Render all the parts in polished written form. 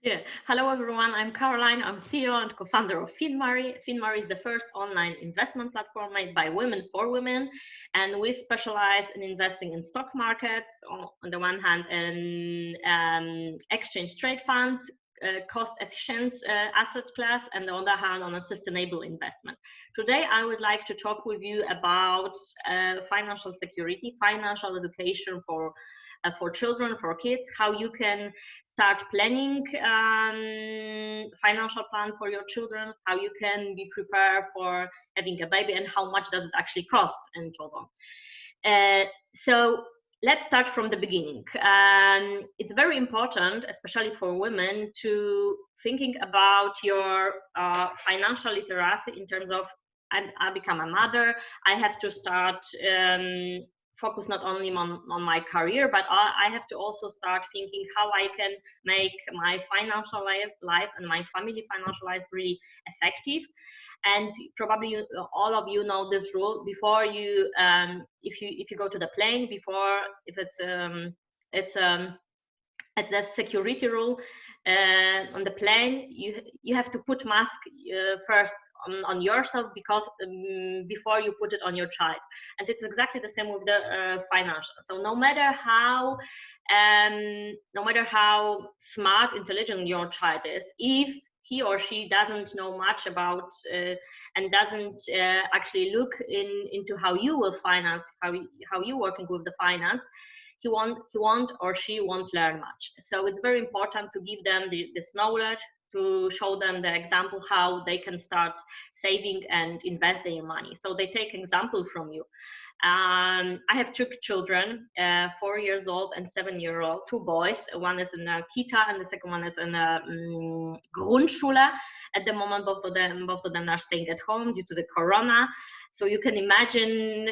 Yeah. Hello, everyone. I'm Caroline. I'm CEO and co-founder of FinMarie. FinMarie is the first online investment platform made by women for women, and we specialize in investing in stock markets on the one hand, in exchange trade funds, cost efficient asset class, and on the other hand, on a sustainable investment. Today, I would like to talk with you about financial security, financial education for children, for kids, how you can start planning financial plan for your children, how you can be prepared for having a baby, and how much does it actually cost in total. So let's start from the beginning. It's very important, especially for women, to thinking about your financial literacy in terms of I become a mother, I have to start focus not only on my career, but I have to also start thinking how I can make my financial life and my family financial life really effective. And probably all of you know this rule. Before you if you go to the plane, before if it's a security rule on the plane, you have to put mask first on yourself, because before you put it on your child. And it's exactly the same with the financial. So no matter how smart, intelligent your child is, if he or she doesn't know much about and doesn't actually look into how you will finance, how you working with the finance, he won't or she won't learn much. So it's very important to give them this knowledge, to show them the example how they can start saving and invest their money. So they take example from you. I have two children, 4 years old and 7 year old, two boys. One is in a kita and the second one is in a Grundschule. At the moment, both of them are staying at home due to the corona. So you can imagine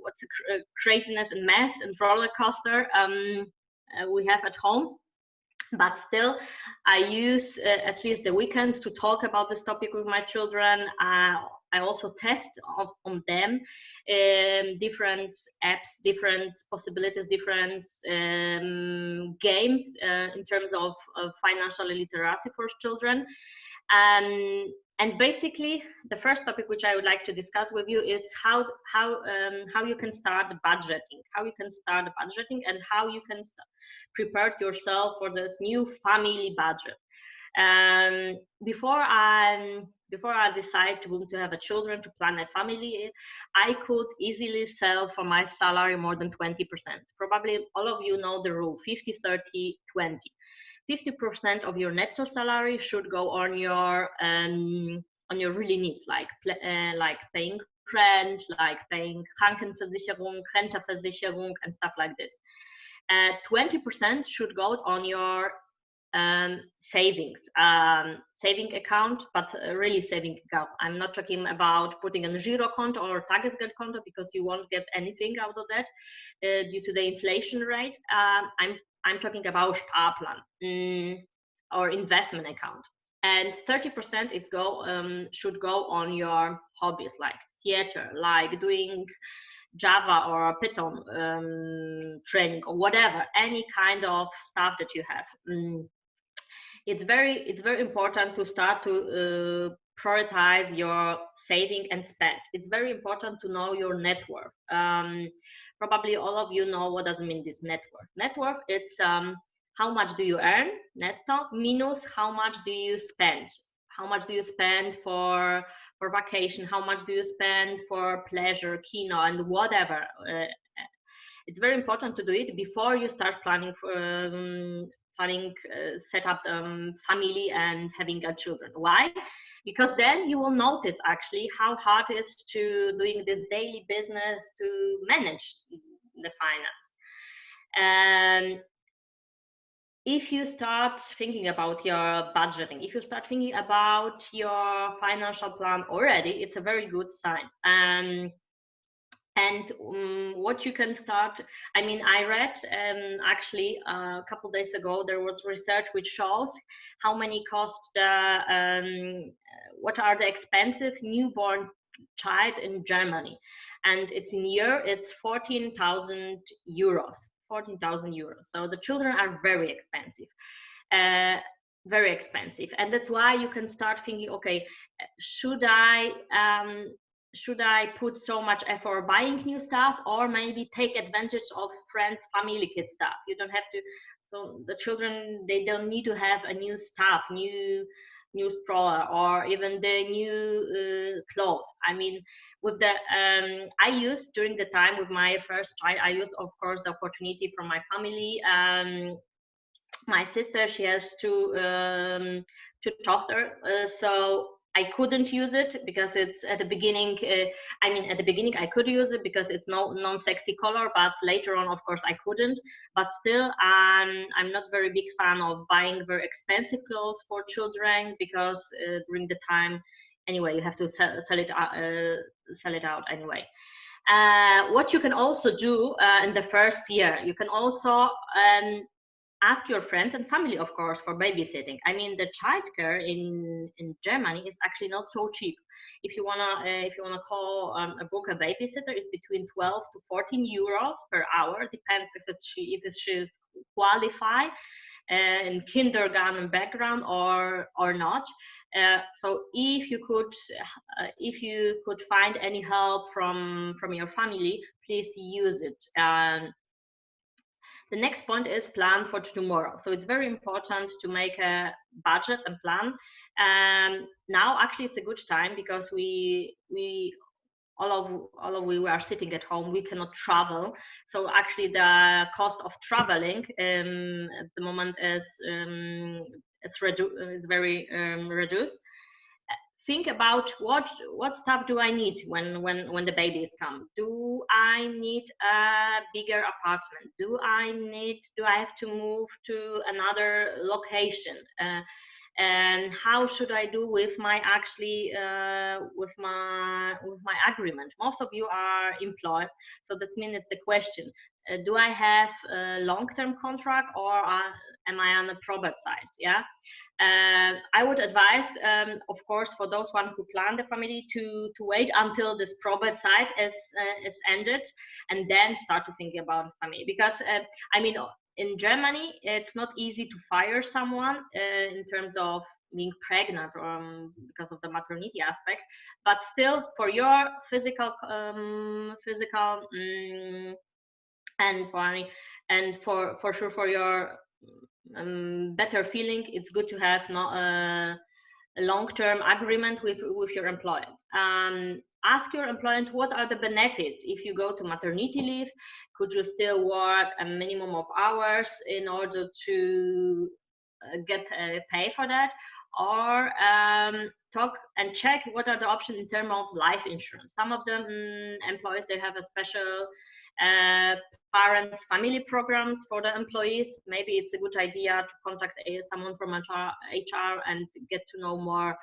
what's a craziness and mess and roller coaster we have at home. But still, I use at least the weekends to talk about this topic with my children. I also test on them different apps, different possibilities, different games in terms of financial literacy for children. And basically, the first topic which I would like to discuss with you is how you can start budgeting, and how you can prepare yourself for this new family budget. Before I decide to have a children, to plan a family, I could easily sell for my salary more than 20%. Probably all of you know the rule: 50, 30, 20. 50% of your netto salary should go on your really needs, like paying rent, like paying Krankenversicherung, Renteversicherung, and stuff like this. 20% should go on your savings, saving account, but really saving account. I'm not talking about putting in Girokonto or Tagesgeldkonto, because you won't get anything out of that due to the inflation rate. I'm talking about Sparplan or investment account. And 30% should go on your hobbies, like theater, like doing Java or Python training, or whatever, any kind of stuff that you have. It's very important to start to prioritize your saving and spend. It's very important to know your net worth. Probably all of you know what does it mean, this net worth. Net worth, it's how much do you earn netto minus how much do you spend. How much do you spend for vacation? How much do you spend for pleasure, kino, and whatever? It's very important to do it before you start planning for set up family and having a children. Why? Because then you will notice actually how hard it is to doing this daily business to manage the finance. If you start thinking about your budgeting, if you start thinking about your financial plan already, it's a very good sign. And what you can start, I mean, I read actually a couple days ago, there was research which shows how many cost what are the expensive newborn child in Germany, and it's 14,000 euros. 14,000 euros. So the children are very expensive. very expensive. And that's why you can start thinking, okay, should I put so much effort buying new stuff, or maybe take advantage of friends, family, kids stuff? You don't have to. So the children, they don't need to have a new stuff, new stroller, or even the new clothes. I mean, with the I used during the time with my first child, I used, of course, the opportunity from my family. My sister, she has two daughters, so I couldn't use it because it's at the beginning. I mean, at the beginning I could use it because it's no non-sexy color, but later on, of course, I couldn't. But still, I'm not very big fan of buying very expensive clothes for children, because during the time, anyway, you have to sell it out anyway. What you can also do in the first year, you can also ask your friends and family, of course, for babysitting. I mean, the childcare in Germany is actually not so cheap. If you wanna call book a babysitter, it's between 12 to 14 euros per hour. Depends if she's qualified in kindergarten background or not. So if you could find any help from your family, please use it. The next point is plan for tomorrow. So it's very important to make a budget and plan. Now actually it's a good time, because we all of we are sitting at home, we cannot travel. So actually the cost of traveling at the moment is very reduced. Think about what stuff do I need when the babies come. Do I need a bigger apartment? Do I have to move to another location? And how should I do with my with my agreement? Most of you are employed, so that means it's the question: do I have a long-term contract, or am I on a probate side? Yeah. I would advise, of course, for those one who plan the family, to wait until this probate side is ended, and then start to think about family. Because I mean, in Germany, it's not easy to fire someone in terms of being pregnant, or because of the maternity aspect. But still, for your physical and for sure for your better feeling, it's good to have a long-term agreement with your employer. Ask your employer what are the benefits if you go to maternity leave. Could you still work a minimum of hours in order to get pay for that? Or talk and check what are the options in terms of life insurance. Some of them employers, they have a special parents family programs for the employees. Maybe it's a good idea to contact someone from HR and get to know more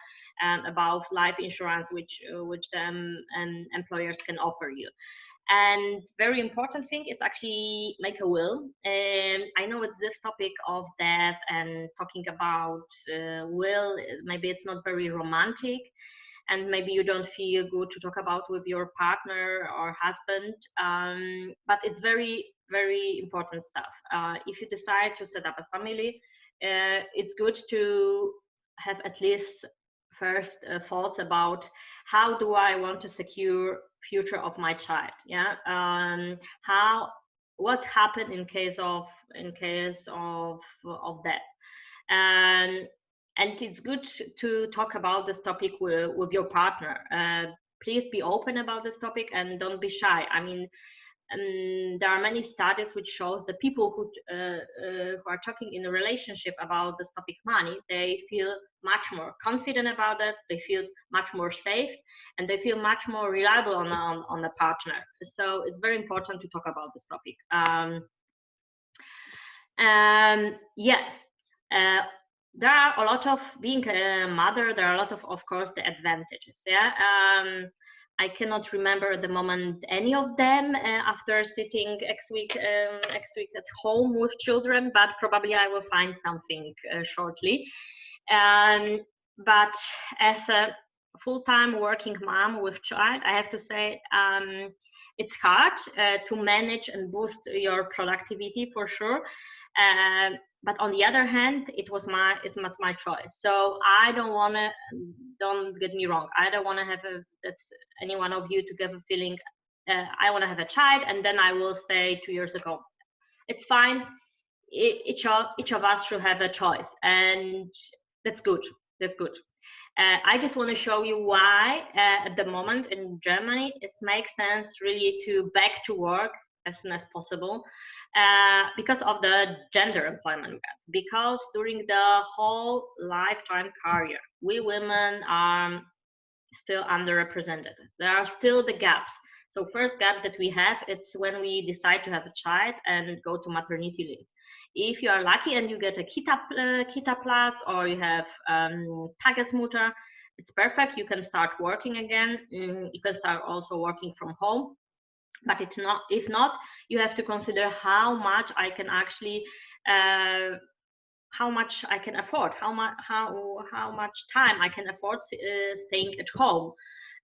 about life insurance, which the employers can offer you. And very important thing is actually make a will. I know it's this topic of death and talking about will, maybe it's not very romantic, and maybe you don't feel good to talk about with your partner or husband, but it's very, very important stuff. If you decide to set up a family, it's good to have at least first thoughts about how do I want to secure future of my child. Yeah. What happened in case of death. And it's good to talk about this topic with your partner. Please be open about this topic and don't be shy. I mean, there are many studies which shows the people who are talking in a relationship about this topic money, they feel much more confident about it, they feel much more safe, and they feel much more reliable on the partner. So it's very important to talk about this topic. There are a lot of being a mother, there are a lot of course the advantages. Yeah. I cannot remember at the moment any of them after sitting next week at home with children, but probably I will find something shortly. But as a full-time working mom with child, I have to say it's hard to manage and boost your productivity for sure. But on the other hand, it was my choice. So I don't get me wrong, I don't want to have that's any one of you to get a feeling, I want to have a child and then I will stay 2 years ago. It's fine. Each of us should have a choice, and that's good. That's good. I just want to show you why at the moment in Germany it makes sense really to back to work as soon as possible, because of the gender employment gap. Because during the whole lifetime career, we women are still underrepresented. There are still the gaps. So first gap that we have, it's when we decide to have a child and go to maternity leave. If you are lucky and you get a Kita-Platz or you have Tagesmutter, it's perfect. You can start working again. You can start also working from home. But if not, you have to consider how much I can actually how much I can afford, how much time I can afford staying at home,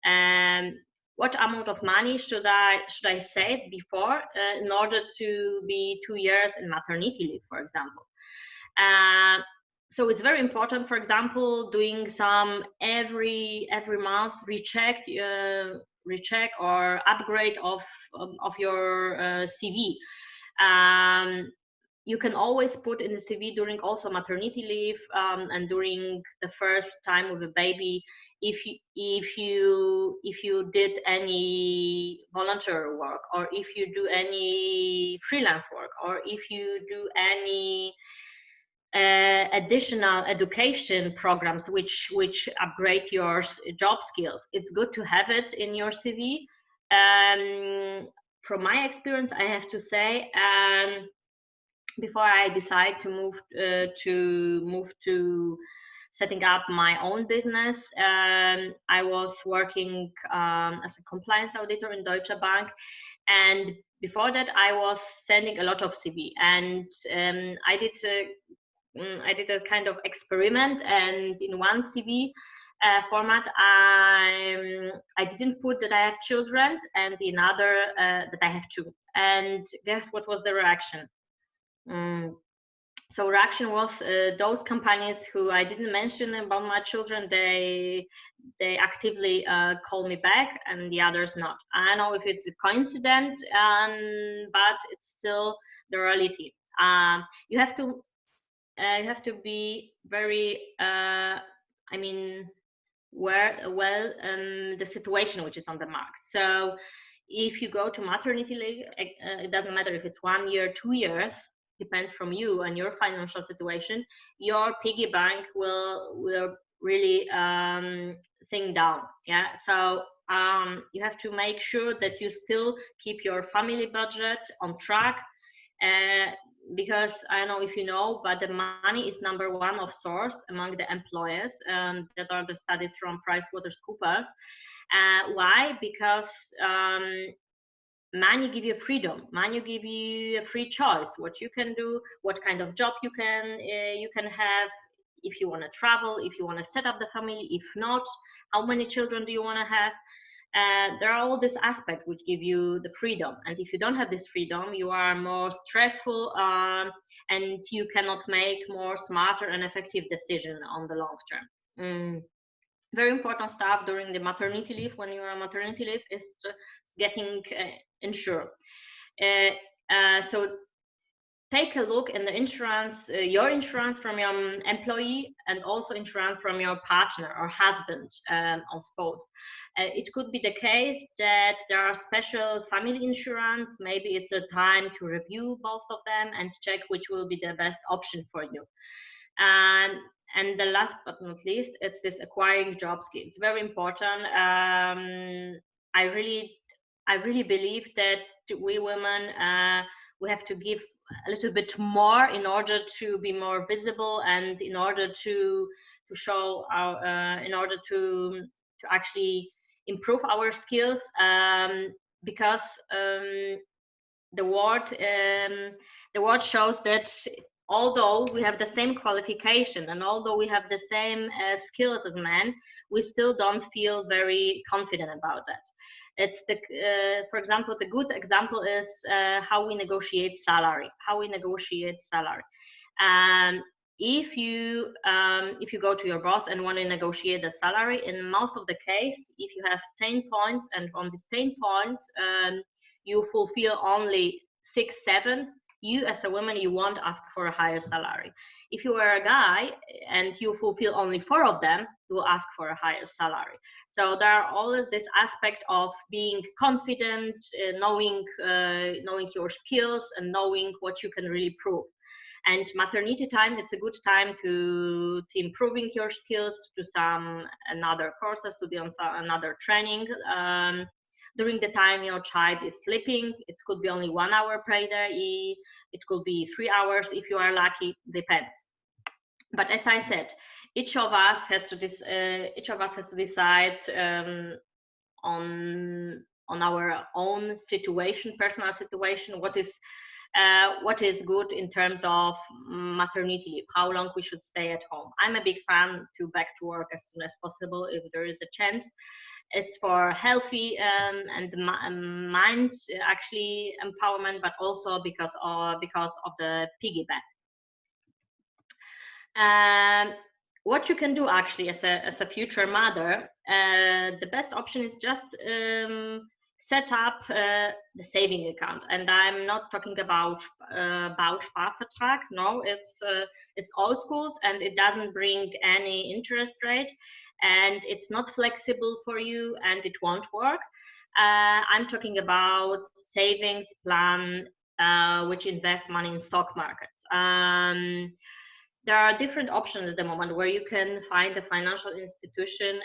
and what amount of money should I save before in order to be 2 years in maternity leave, for example. So it's very important, for example, doing some every month recheck or upgrade of your CV. You can always put in the CV during also maternity leave and during the first time with a baby, if you did any volunteer work, or if you do any freelance work, or if you do any additional education programs which upgrade your job skills. It's good to have it in your CV. From my experience, I have to say, before I decide to move to setting up my own business, I was working as a compliance auditor in Deutsche Bank, and before that I was sending a lot of CV, and I did a kind of experiment, and in one CV format I didn't put that I have children, and in other that I have two. And guess what was the reaction? So reaction was those companies who I didn't mention about my children, they actively call me back, and the others not. I don't know if it's a coincidence, but it's still the reality. You have to be very the situation which is on the market. So if you go to maternity leave, it doesn't matter if it's 1 year, 2 years, depends from you and your financial situation. Your piggy bank will really sink down. Yeah. So you have to make sure that you still keep your family budget on track. Because I don't know if you know, but the money is number one of source among the employers. That are the studies from PricewaterhouseCoopers. Why? Because money give you freedom. Money give you a free choice. What you can do, what kind of job you can have. If you want to travel, if you want to set up the family, if not, how many children do you want to have? There are all these aspects which give you the freedom, and if you don't have this freedom, you are more stressful, and you cannot make more smarter and effective decision on the long term. Very important stuff during the maternity leave, when you are on maternity leave, is getting insured. So take a look in the insurance, your insurance from your employee, and also insurance from your partner or husband or spouse. It could be the case that there are special family insurance. Maybe it's a time to review both of them and check which will be the best option for you. And the last but not least, it's this acquiring job skills. Very important. I really believe that we women, we have to give a little bit more in order to be more visible, and in order to show our, in order to actually improve our skills, because the world shows that although we have the same qualification and although we have the same skills as men, we still don't feel very confident about that. It's the, for example, the good example is how we negotiate salary. If you go to your boss and want to negotiate the salary, in most of the case, if you have 10 points and on these 10 points you fulfill only 6, 7, you as a woman, you won't ask for a higher salary. If you are a guy and you fulfill only 4 of them, you will ask for a higher salary. So there are always this aspect of being confident, knowing your skills and knowing what you can really prove. And maternity time, it's a good time to improving your skills, to do some another courses, to do another training. During the time your child is sleeping, it could be only 1 hour per day, it could be 3 hours if you are lucky, depends. But as I said, each of us has to decide on our own situation, personal situation, what is good in terms of maternity leave, how long we should stay at home. I'm a big fan to back to work as soon as possible if there is a chance. It's for healthy and mind actually empowerment, but also because of the piggy bank. What you can do actually as a future mother, the best option is just set up the saving account. And I'm not talking about Bausparvertrag. No, it's old school and it doesn't bring any interest rate and it's not flexible for you and it won't work. I'm talking about savings plan which invest money in stock markets. There are different options at the moment where you can find a financial institution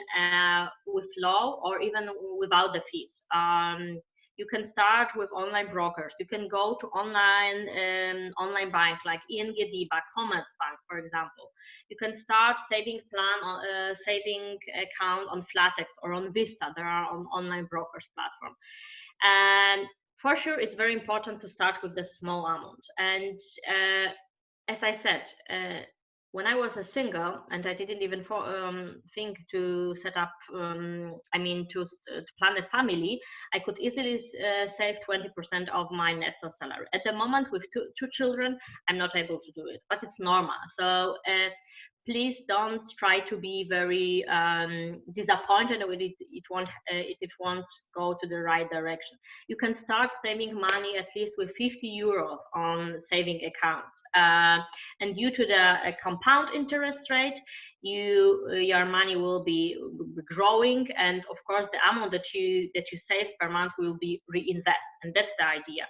with low or even without the fees. You can start with online brokers. You can go to online bank like ING DiBa, Commerzbank, for example. You can start saving account on Flatex or on Vista. There are online brokers platform. And for sure, it's very important to start with the small amount. And as I said, when I was a single and I didn't even think to set up, to plan a family, I could easily save 20% of my netto salary. At the moment, with two children, I'm not able to do it, but it's normal. So please don't try to be very disappointed when it won't go to the right direction. You can start saving money at least with 50 euros on saving accounts. And due to the compound interest rate, your money will be growing. And of course, the amount that you save per month will be reinvest. And that's the idea,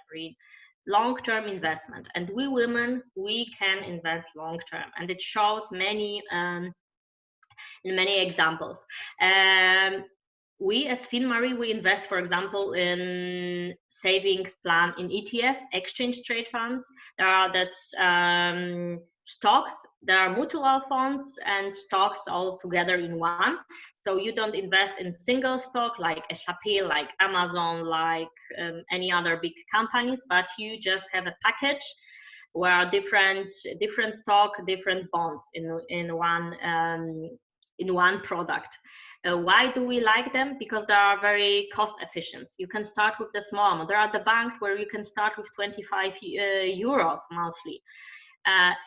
long-term investment. And we women, we can invest long-term, and it shows many in many examples. We as FinMarie, we invest, for example, in savings plan in ETFs, exchange trade funds. That's stocks. There are mutual funds and stocks all together in one. So you don't invest in single stock like SAP, like Amazon, like any other big companies, but you just have a package where different stock, different bonds in one product. Why do we like them? Because they are very cost efficient. You can start with the small amount. There are the banks where you can start with 25 euros monthly.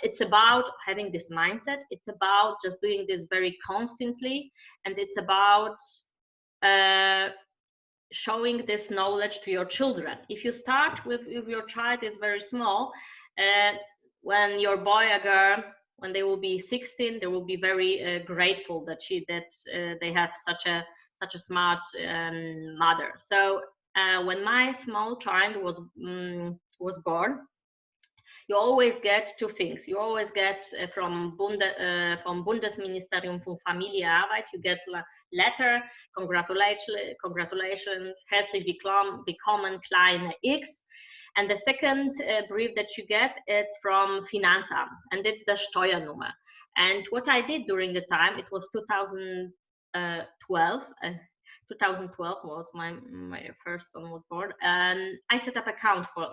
It's about having this mindset. It's about just doing this very constantly, and it's about showing this knowledge to your children. If you start if your child is very small, when your boy or girl, when they will be 16, they will be very grateful that they have such a smart mother. So when my small child was born, you always get two things. You always get from Bundesministerium für Familienarbeit, you get letter, congratulations, herzlich willkommen, kleine X. And the second brief that you get, it's from Finanzamt, and it's the Steuernummer. And what I did during the time, it was 2012. 2012 was my first son was born, and I set up account for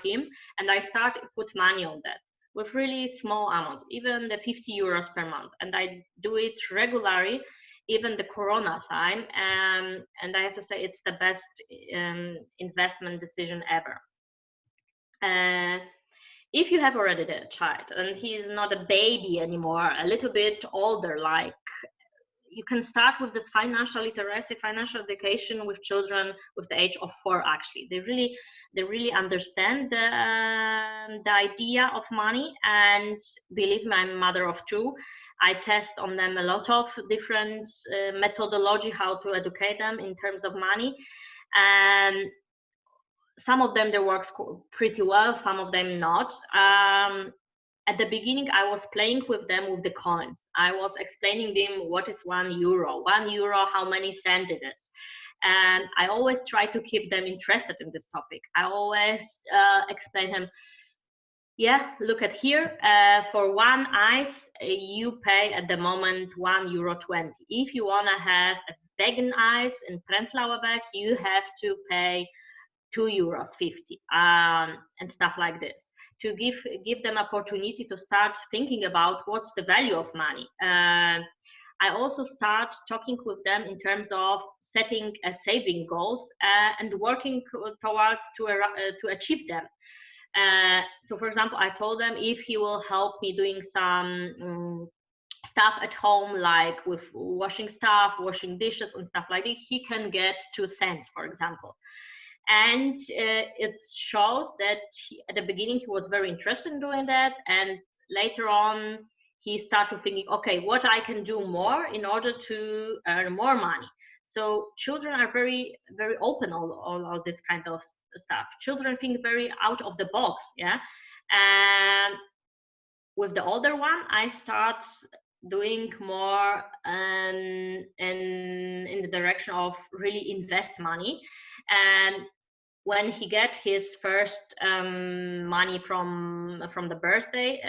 him, and I started put money on that. with really small amount, even the 50 euros per month. And I do it regularly, even the Corona time. And I have to say it's the best investment decision ever. If you have already a child and he's not a baby anymore, a little bit older, like, you can start with this financial literacy, financial education with children with the age of 4. Actually, they really understand the idea of money. And believe me, I'm a mother of 2. I test on them a lot of different methodology how to educate them in terms of money. And some of them, they works pretty well, some of them not. At the beginning, I was playing with them with the coins. I was explaining them what is 1 euro. 1 euro, how many cents it is. And I always try to keep them interested in this topic. I always explain them, yeah, look at here, for 1 ice, you pay at the moment €1.20. If you want to have a vegan ice in Prenzlauer Berg, you have to pay €2.50, and stuff like this, to give them opportunity to start thinking about what's the value of money. I also start talking with them in terms of setting saving goals and working towards to achieve them. So for example, I told them if he will help me doing some stuff at home, like with washing stuff, washing dishes and stuff like that, he can get 2 cents, for example. And it shows that at the beginning he was very interested in doing that, and later on he started thinking, okay, what I can do more in order to earn more money. So children are very, very open all this kind of stuff. Children think very out of the box, yeah. And with the older one, I start doing more in the direction of really invest money. And when he get his first money from the birthday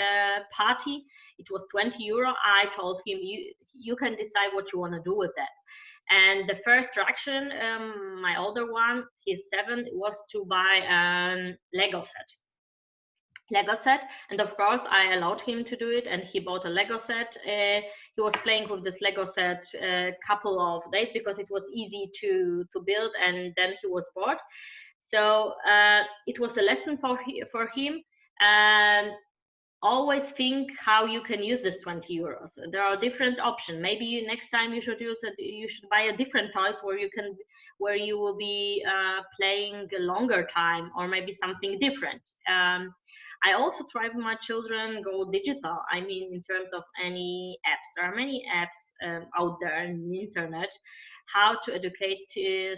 party, it was 20 euro. I told him, you can decide what you want to do with that. And the first action, my older one, he's 7, was to buy a Lego set. And of course I allowed him to do it, and he bought a Lego set. He was playing with this Lego set a couple of days because it was easy to build, and then he was bored. So it was a lesson for him. Always think how you can use this 20 euros. There are different options. Maybe next time you should use it, you should buy a different toys where you will be playing a longer time, or maybe something different. I also try with my children go digital. I mean, in terms of any apps, there are many apps out there on the internet, how to educate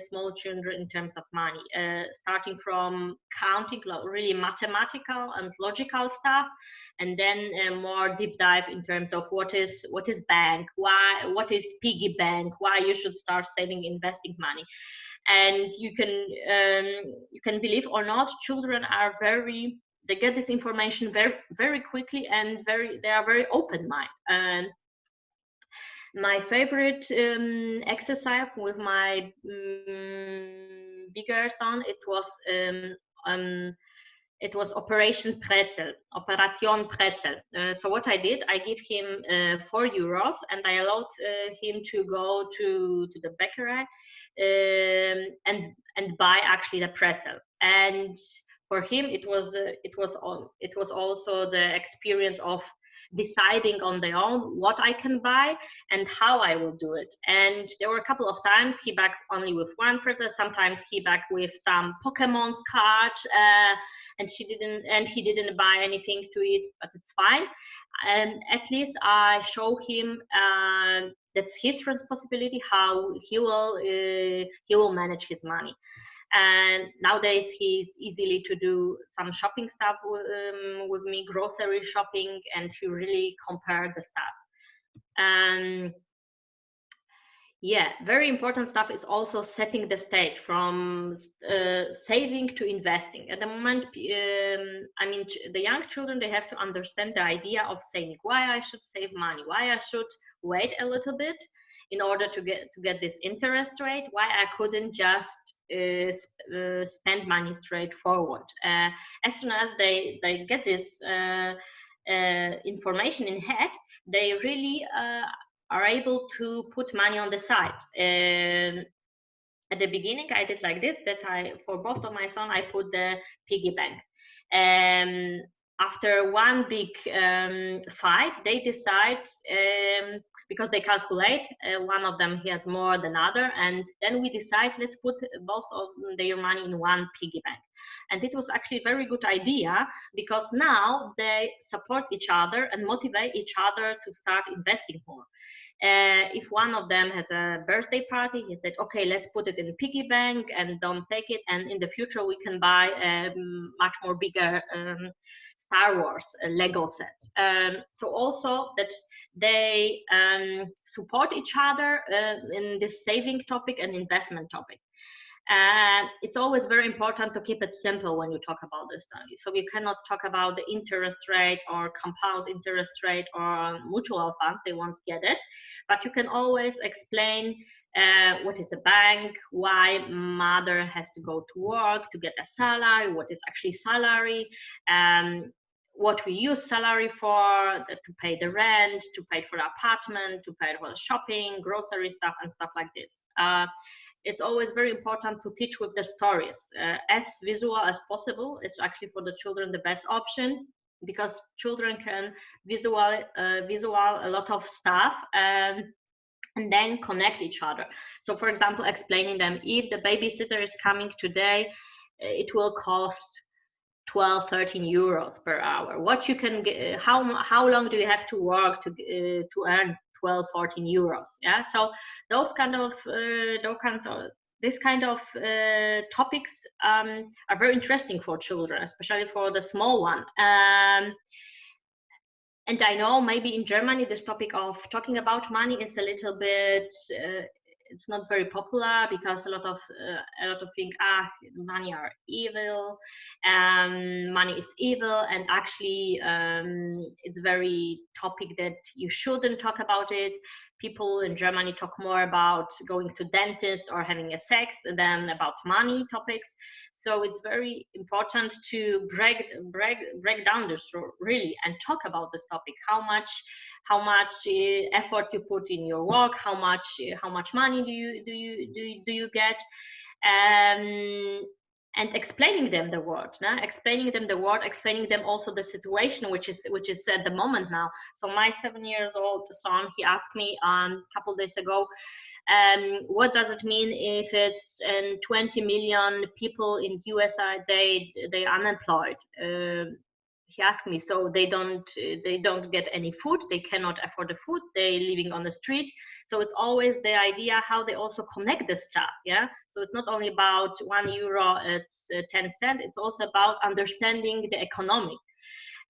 small children in terms of money, starting from counting, really mathematical and logical stuff, and then more deep dive in terms of what is bank, what is piggy bank, why you should start saving, investing money. And you can believe or not, children are they get this information very, very quickly, and they are very open-minded. My favorite exercise with my bigger son, it was Operation Pretzel. So what I did, I give him 4 euros, and I allowed him to go to the bakery and buy actually the pretzel. And for him, it was also the experience of deciding on their own what I can buy and how I will do it. And there were a couple of times he back only with 1 pretzel, sometimes he back with some Pokemon's cards, and he didn't buy anything to eat, but it's fine. And at least I show him that's his responsibility, how he will manage his money. And nowadays he's easily to do some shopping stuff with me, grocery shopping, and to really compare the stuff. Yeah, very important stuff is also setting the stage from saving to investing. At the moment, I mean, the young children, they have to understand the idea of saving, why I should save money, why I should wait a little bit in order to get this interest rate, why I couldn't just spend money straightforward. As soon as they get this information in head, they really are able to put money on the side. At the beginning, I did like this, that for both of my son, I put the piggy bank. After one big fight, they decide, because they calculate, one of them, he has more than other, and then we decide, let's put both of their money in one piggy bank. And it was actually a very good idea, because now they support each other and motivate each other to start investing more. If one of them has a birthday party, he said, okay, let's put it in a piggy bank and don't take it, and in the future we can buy a much more bigger Star Wars Lego set. So also that they support each other in this saving topic and investment topic. It's always very important to keep it simple when you talk about this study. So you cannot talk about the interest rate or compound interest rate or mutual funds, they won't get it. But you can always explain what is a bank, why mother has to go to work to get a salary, what is actually salary, what we use salary for, to pay the rent, to pay for the apartment, to pay for shopping, grocery stuff, and stuff like this. It's always very important to teach with the stories, as visual as possible. It's actually for the children the best option, because children can visual a lot of stuff and then connect each other. So for example, explaining them, if the babysitter is coming today, it will cost 12-13 euros per hour. What you can get, how long do you have to work to earn 12-14 euros? Yeah, so those kind of this kind of topics are very interesting for children, especially for the small one. And I know maybe in Germany this topic of talking about money is a little bit it's not very popular, because a lot of think money are evil, money is evil, and actually it's very topic that you shouldn't talk about it. People in Germany talk more about going to dentist or having a sex than about money topics. So it's very important to break down this really and talk about this topic. How much effort you put in your work, how much money do you get, and explaining them the word, explaining them also the situation which is at the moment now. So my 7-year-old son, he asked me a couple days ago, what does it mean if it's 20 million people in USA they're unemployed? He asked me, so they don't get any food, they cannot afford the food, they're living on the street. So it's always the idea how they also connect the stuff. Yeah, so it's not only about €1, it's 10 cents, it's also about understanding the economy.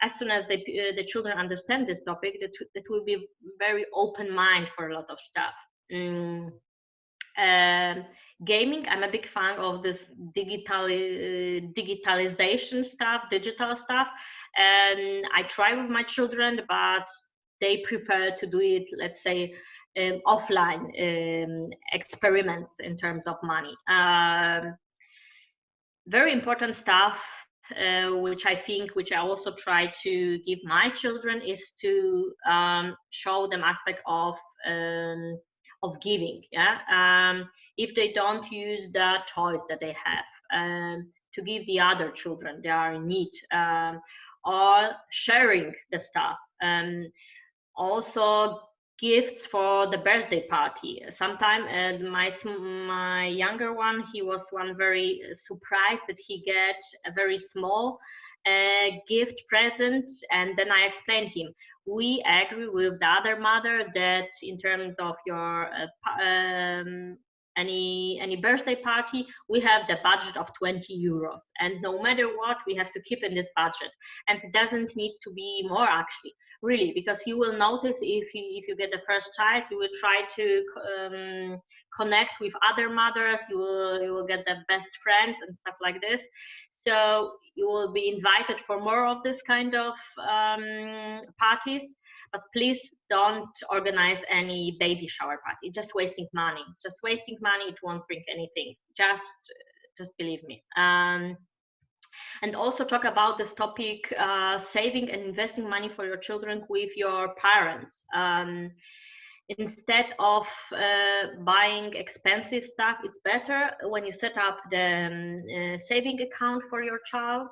As soon as the children understand this topic, that will be very open mind for a lot of stuff. Gaming, I'm a big fan of this digitalization stuff, digital stuff, and I try with my children, but they prefer to do it, let's say, offline experiments in terms of money. Very important stuff, which I also try to give my children, is to show them aspect of giving. Yeah, if they don't use the toys that they have, to give the other children that are in need, or sharing the stuff. Also gifts for the birthday party. Sometimes my younger one, he was very surprised that he get a very small gift present, and then I explained him, we agree with the other mother that in terms of your any birthday party, we have the budget of 20 euros, and no matter what, we have to keep in this budget, and it doesn't need to be more, actually, really, because you will notice if you get the first child, you will try to connect with other mothers, you will get the best friends and stuff like this, so you will be invited for more of this kind of parties. But please don't organize any baby shower party. Just wasting money. It won't bring anything. Just believe me. And also talk about this topic, saving and investing money for your children with your parents. Instead of buying expensive stuff, it's better when you set up the saving account for your child.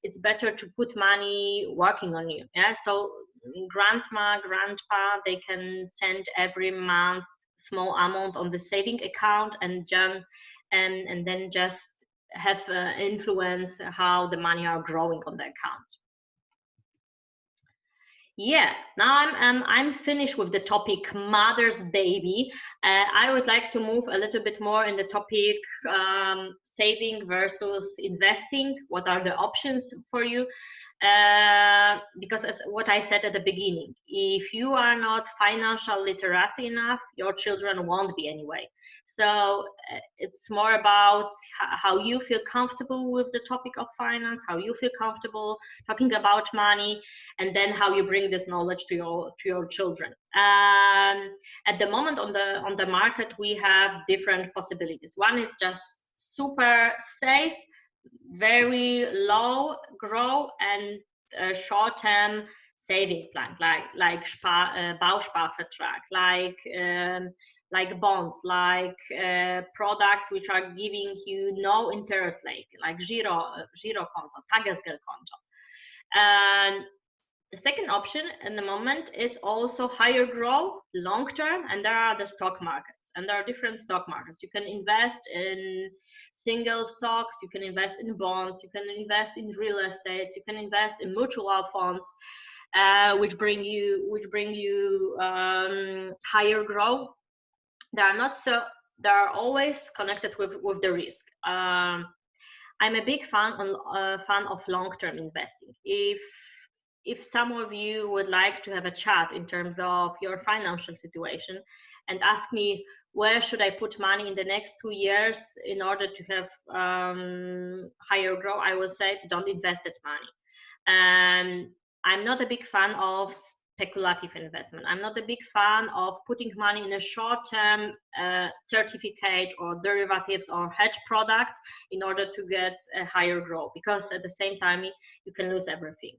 It's better to put money working on you. Yeah, so grandma, grandpa, they can send every month small amount on the saving account, and then just have influence how the money are growing on the account. Yeah, now I'm finished with the topic mother's baby. I would like to move a little bit more in the topic saving versus investing. What are the options for you? Because as what I said at the beginning, if you are not financial literacy enough, your children won't be anyway. So it's more about how you feel comfortable with the topic of finance, how you feel comfortable talking about money, and then how you bring this knowledge to your children. At the moment on the market, we have different possibilities. One is just super safe, very low grow and short-term saving plan, like Bausparvertrag, like bonds, like products which are giving you no interest rate, like Girokonto, Tagesgeldkonto. And the second option in the moment is also higher growth, long term, and there are the stock markets, and there are different stock markets. You can invest in single stocks, you can invest in bonds, you can invest in real estate, you can invest in mutual funds, which bring you higher growth. They are always connected with the risk. I'm a big fan of long-term investing. If some of you would like to have a chat in terms of your financial situation and ask me where should I put money in the next 2 years in order to have higher growth, I will say don't invest that money. I'm not a big fan of speculative investment. I'm not a big fan of putting money in a short-term certificate or derivatives or hedge products in order to get a higher growth, because at the same time you can lose everything.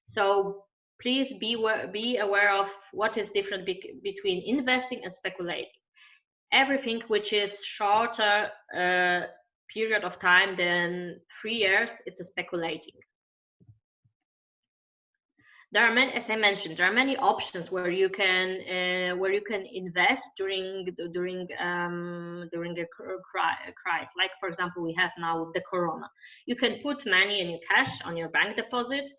So please be aware of what is different between investing and speculating. Everything which is shorter period of time than 3 years, it's a speculating. There are many, as I mentioned, there are many options where you can invest during a crisis. Like for example, we have now the Corona. You can put money in your cash on your bank deposit.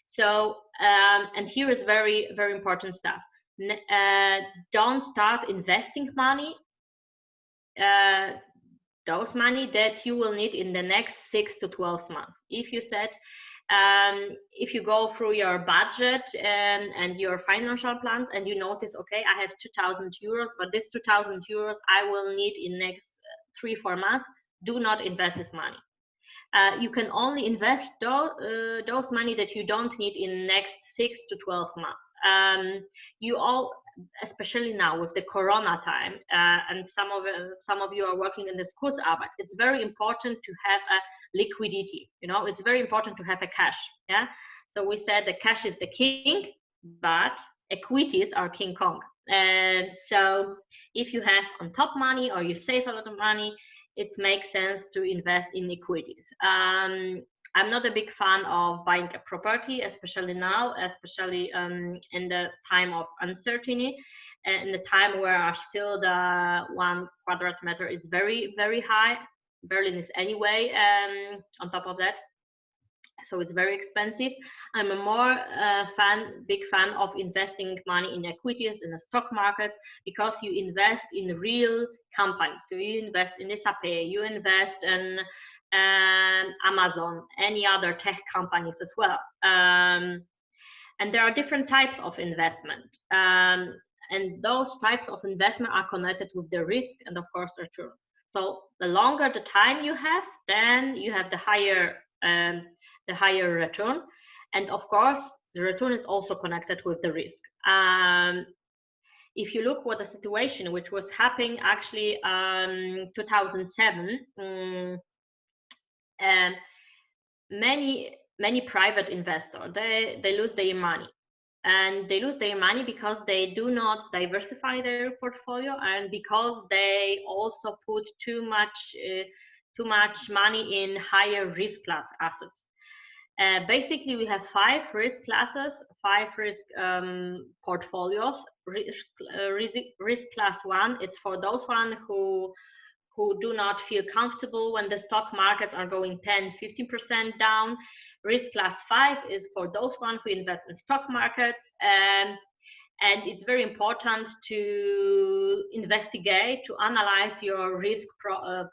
So and here is very important stuff. Don't start investing money. Those money that you will need in the next 6 to 12 months. If you said, if you go through your budget and your financial plans and you notice, okay, I have 2,000 euros, but this 2,000 euros I will need in next 3-4 months, do not invest this money. You can only invest those money that you don't need in next 6 to 12 months. Especially now with the Corona time, and some of you are working in the Kurzarbeit, it's very important to have a liquidity. It's very important to have a cash. Yeah. So we said the cash is the king, but equities are King Kong. And so if you have on top money or you save a lot of money, it makes sense to invest in equities. I'm not a big fan of buying a property, especially now, especially in the time of uncertainty, in the time where still the 1 square meter is very high. Berlin is anyway on top of that, so it's very expensive. I'm a more big fan of investing money in equities in the stock market, because you invest in real companies. So you invest in SAP, you invest in Amazon, any other tech companies as well. And there are different types of investment. And those types of investment are connected with the risk and of course return. So the longer the time you have, then you have the higher return. And of course, the return is also connected with the risk. If you look what the situation which was happening actually 2007, many private investors, they lose their money. And they lose their money because they do not diversify their portfolio, and because they also put too much money in higher risk class assets. Basically, we have 5 risk classes, 5 risk portfolios. Risk class 1, it's for those one who do not feel comfortable when the stock markets are going 10-15% down. Risk class 5 is for those one who invest in stock markets. And it's very important to investigate, to analyze your risk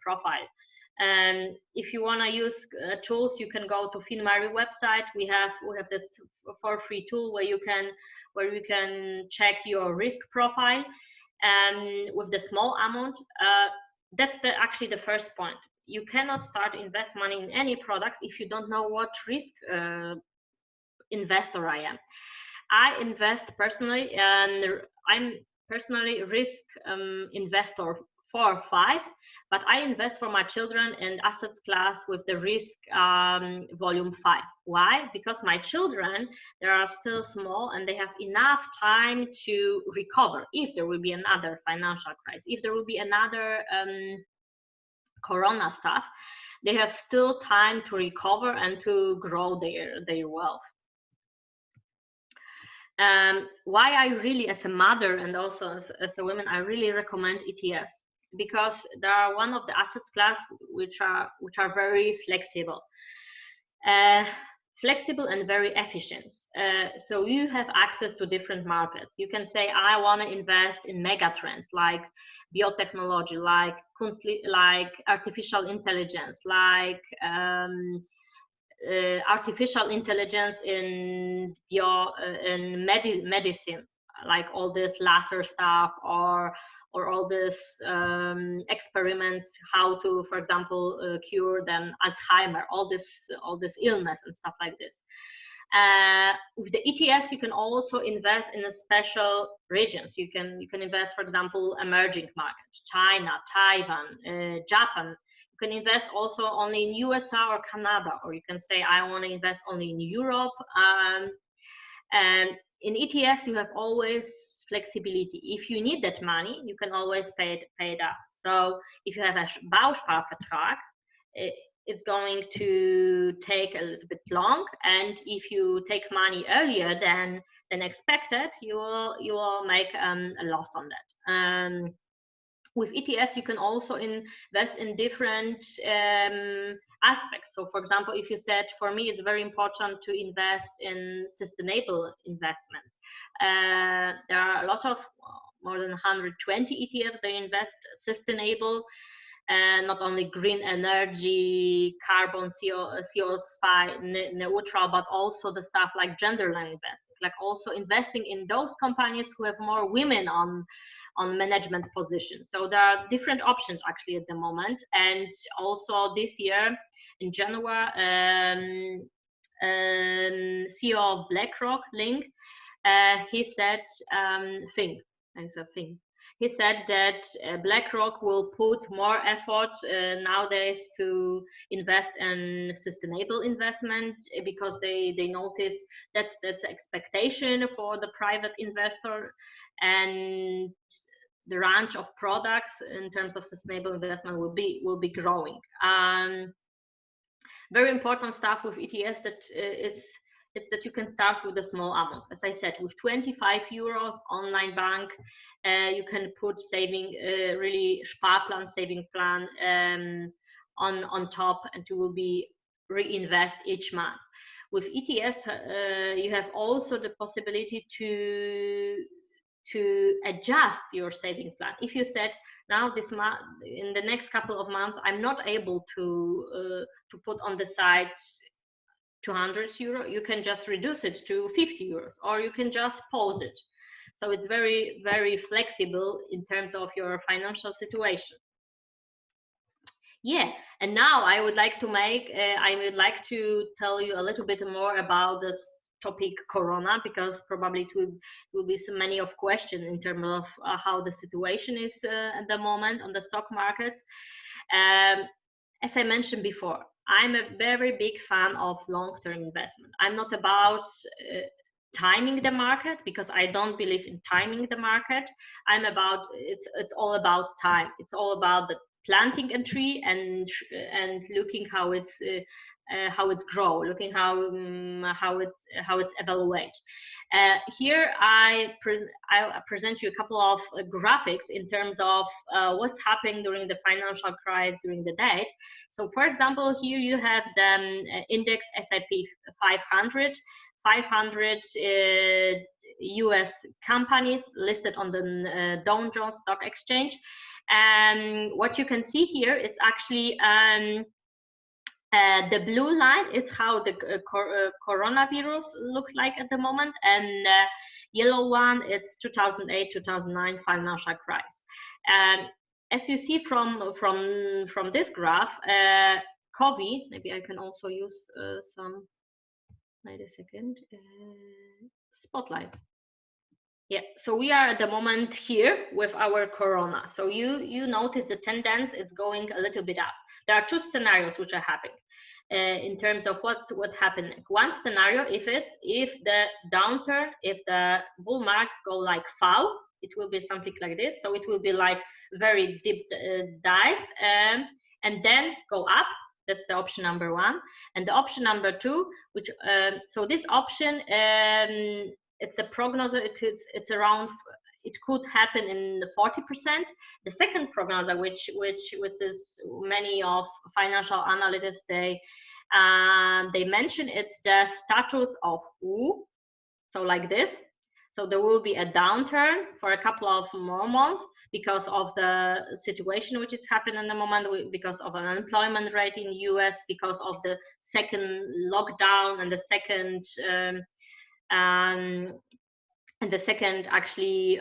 profile. If you want to use tools, you can go to FinMarie website. We have this for free tool where you can check your risk profile, and with the small amount. That's actually the first point. You cannot start invest money in any products if you don't know what risk investor I am. I invest personally, and I'm personally risk investor 4 or 5, but I invest for my children in assets class with the risk volume 5. Why? Because my children, they are still small and they have enough time to recover if there will be another financial crisis, if there will be another corona stuff. They have still time to recover and to grow their wealth. Why I really, as a mother and also as a woman, I really recommend ETFs, because they are one of the assets class which are very flexible, and very efficient. So you have access to different markets. You can say, I want to invest in mega trends like biotechnology, like artificial intelligence, like artificial intelligence in medicine, like all this laser stuff, or all this experiments how to, for example, cure them Alzheimer, all this illness and stuff like this. With the ETFs, you can also invest in a special regions. You can invest, for example, emerging markets, China, Taiwan, Japan. You can invest also only in USA or Canada, or you can say, I want to invest only in Europe. And in ETFs, you have always flexibility. If you need that money, you can always pay it up. So if you have a Bausparvertrag, it's going to take a little bit long, and if you take money earlier than expected, you will make a loss on that. With ETFs, you can also invest in different aspects. So, for example, if you said, for me, it's very important to invest in sustainable investment. There are a lot of more than 120 ETFs. They invest sustainable. Not only green energy, carbon, CO2 neutral, but also the stuff like gender-line investing, like also investing in those companies who have more women on management positions. So there are different options actually at the moment. And also this year in January, CEO of BlackRock, Link, he said he said that BlackRock will put more effort nowadays to invest in sustainable investment, because they notice that's expectation for the private investor, and the range of products in terms of sustainable investment will be growing. Very important stuff with ETFs that it's that you can start with a small amount. As I said, with 25 euros online bank, you can put saving, really Sparplan saving plan on top, and you will be reinvest each month. With ETFs, you have also the possibility to adjust your saving plan. If you said, now this month, in the next couple of months, I'm not able to put on the side 200 euro, you can just reduce it to 50 euros, or you can just pause it. So it's very, very flexible in terms of your financial situation. Yeah, and now I would like to tell you a little bit more about this topic Corona, because probably it will be so many of questions in terms of how the situation is at the moment on the stock markets. As I mentioned before, I'm a very big fan of long-term investment. I'm not about timing the market, because I don't believe in timing the market. I'm about, it's all about time. It's all about the planting a tree and looking how it's grow, looking how it's evaluate. Here I present you a couple of graphics in terms of what's happening during the financial crisis during the date. So for example, here you have the index S&P 500 US companies listed on the Dow Jones Stock Exchange. And what you can see here is actually the blue line is how the coronavirus looks like at the moment, and yellow one, it's 2008-2009 financial crisis. And as you see from this graph, COVID, maybe I can also use some, wait a second, spotlight. Yeah, so we are at the moment here with our corona. So you notice the tendency, it's going a little bit up. There are two scenarios which are happening in terms of what happened. One scenario, if the downturn, if the bull markets go like fall, it will be something like this. So it will be like very deep dive and then go up. That's the option number one. And the option number two, which so this option, it's a prognosis. It's around. It could happen in the 40%. The second prognosis, which is many of financial analysts they mention, it's the status of U. So like this. So there will be a downturn for a couple of more months because of the situation which is happening at the moment, because of an unemployment rate in the US, because of the second lockdown and the second actually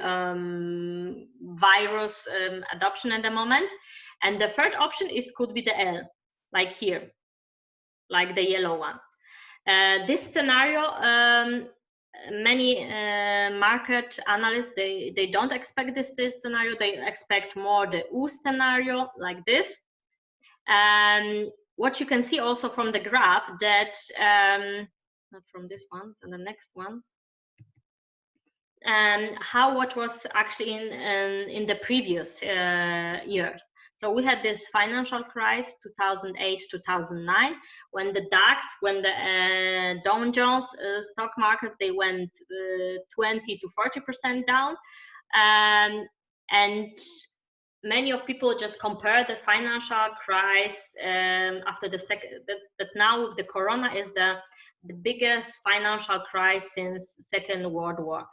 virus adoption at the moment. And the third option could be the L, like here, like the yellow one. This scenario, many market analysts, they don't expect this scenario. They expect more the U scenario, like this. And what you can see also from the graph that not from this one, and the next one, and what was actually in the previous years. So we had this financial crisis 2008-2009, when the DAX, when the Dow Jones stock markets, they went 20 to 40% down, and many of people just compare the financial crisis after the second, that now with the corona is the biggest financial crisis since Second World War.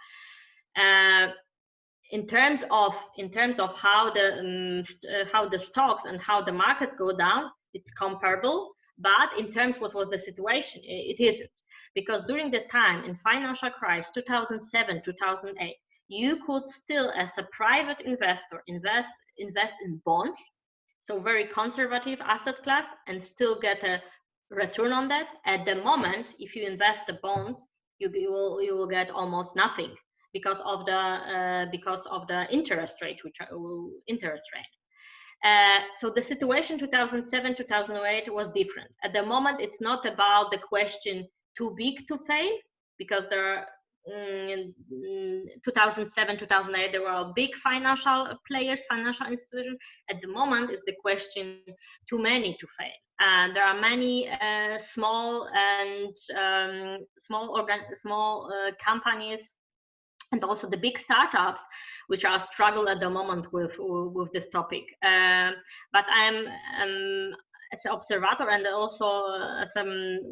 In terms of how the stocks and how the markets go down, it's comparable. But in terms what was the situation, it isn't, because during the time in financial crisis 2007-2008, you could still, as a private investor, invest in bonds, so very conservative asset class, and still get a return on that. At the moment, if you invest the bonds, you will get almost nothing, because of the interest rate, so the situation 2007-2008 was different. At the moment, it's not about the question too big to fail, because there are 2007-2008 there were big financial players, financial institutions. At the moment, is the question too many to fail, and there are many small companies, and also the big startups, which are struggle at the moment with this topic. But I'm as an observer and also as a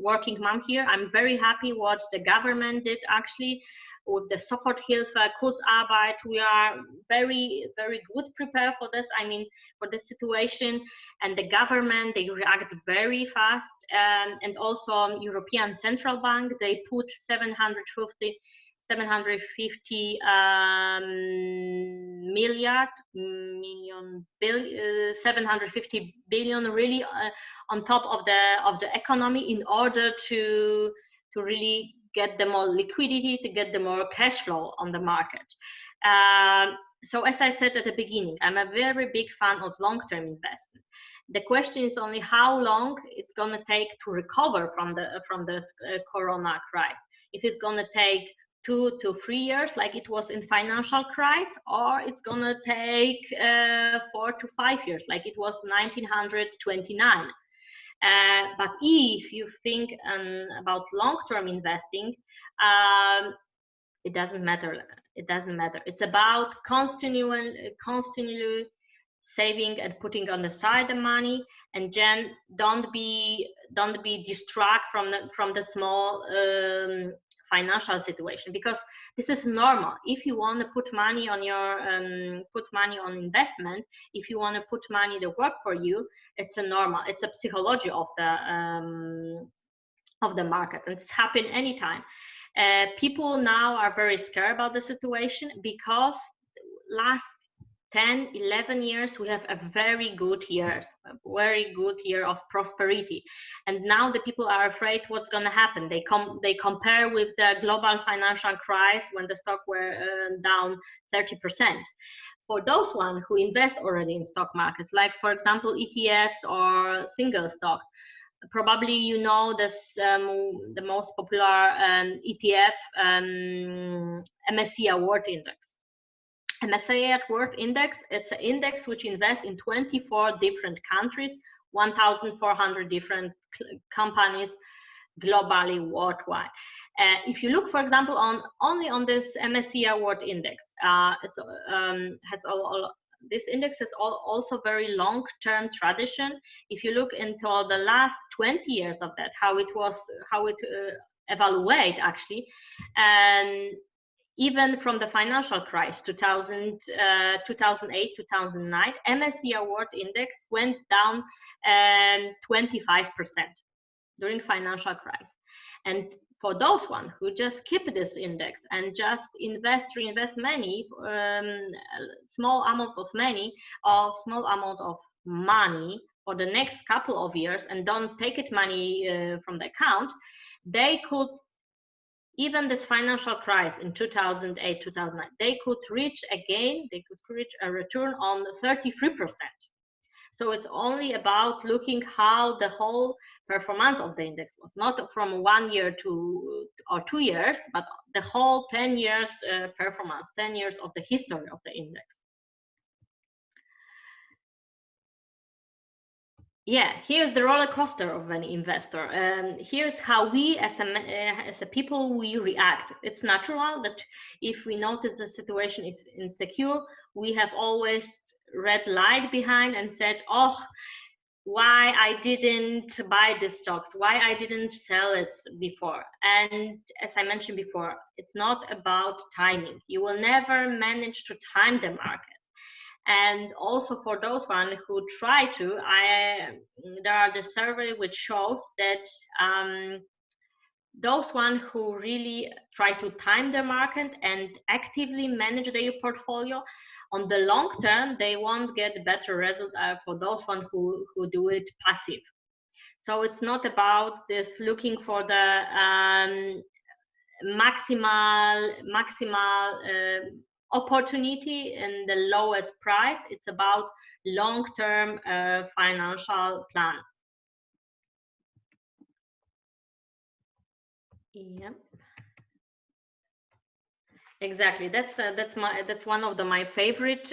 working mom here, I'm very happy what the government did actually with the Soforthilfe, Kurzarbeit. We are very, very good prepared for this. I mean, for this situation, and the government, they react very fast. And also European Central Bank, they put 750 750 billion really on top of the economy, in order to really get the more liquidity, to get the more cash flow on the market. So as I said at the beginning, I'm a very big fan of long-term investment. The question is only how long it's going to take to recover from the corona crisis. If it's going to take 2 to 3 years like it was in financial crisis, or it's going to take 4 to 5 years like it was 1929. But if you think about long-term investing, it doesn't matter. It doesn't matter. It's about continually saving and putting on the side the money, and then don't be distracted from the small financial situation, because this is normal. If you want to put money on your put money on investment, if you want to put money to work for you, it's a normal. It's a psychology of the market, and it's happened anytime. People now are very scared about the situation because last 10-11 years we have a very good year of prosperity, and now the people are afraid what's going to happen. They compare with the global financial crisis when the stock were down 30%. For those one who invest already in stock markets, like for example ETFs or single stock, probably you know this the most popular ETF, MSCI World Index. MSCI World Index, it's an index which invests in 24 different countries, 1,400 different companies globally, worldwide. If you look, for example, only on this MSCI World Index, this index has also very long-term tradition. If you look into the last 20 years of that, how it evaluate actually, and even from the financial crisis 2008 2009, MSCI World Index went down 25% during financial crisis. And for those one who just keep this index and just reinvest money, small amount of money for the next couple of years, and don't take it money from the account, they could, even this financial crisis in 2008 2009, they could reach a return on 33%. So it's only about looking how the whole performance of the index was, not from 1 year or 2 years, but the whole 10 years performance, 10 years of the history of the index. Yeah, here's the roller coaster of an investor. Here's how we as a people, we react. It's natural that if we notice the situation is insecure, we have always red light behind and said, oh, why I didn't buy the stocks, why I didn't sell it before. And as I mentioned before, it's not about timing. You will never manage to time the market. And also for those one who try to, there are the survey which shows that those one who really try to time the market and actively manage their portfolio, on the long term, they won't get better result for those one who do it passive. So it's not about this looking for the maximal opportunity in the lowest price. It's about long-term financial plan. Yeah, exactly. That's one of my favorite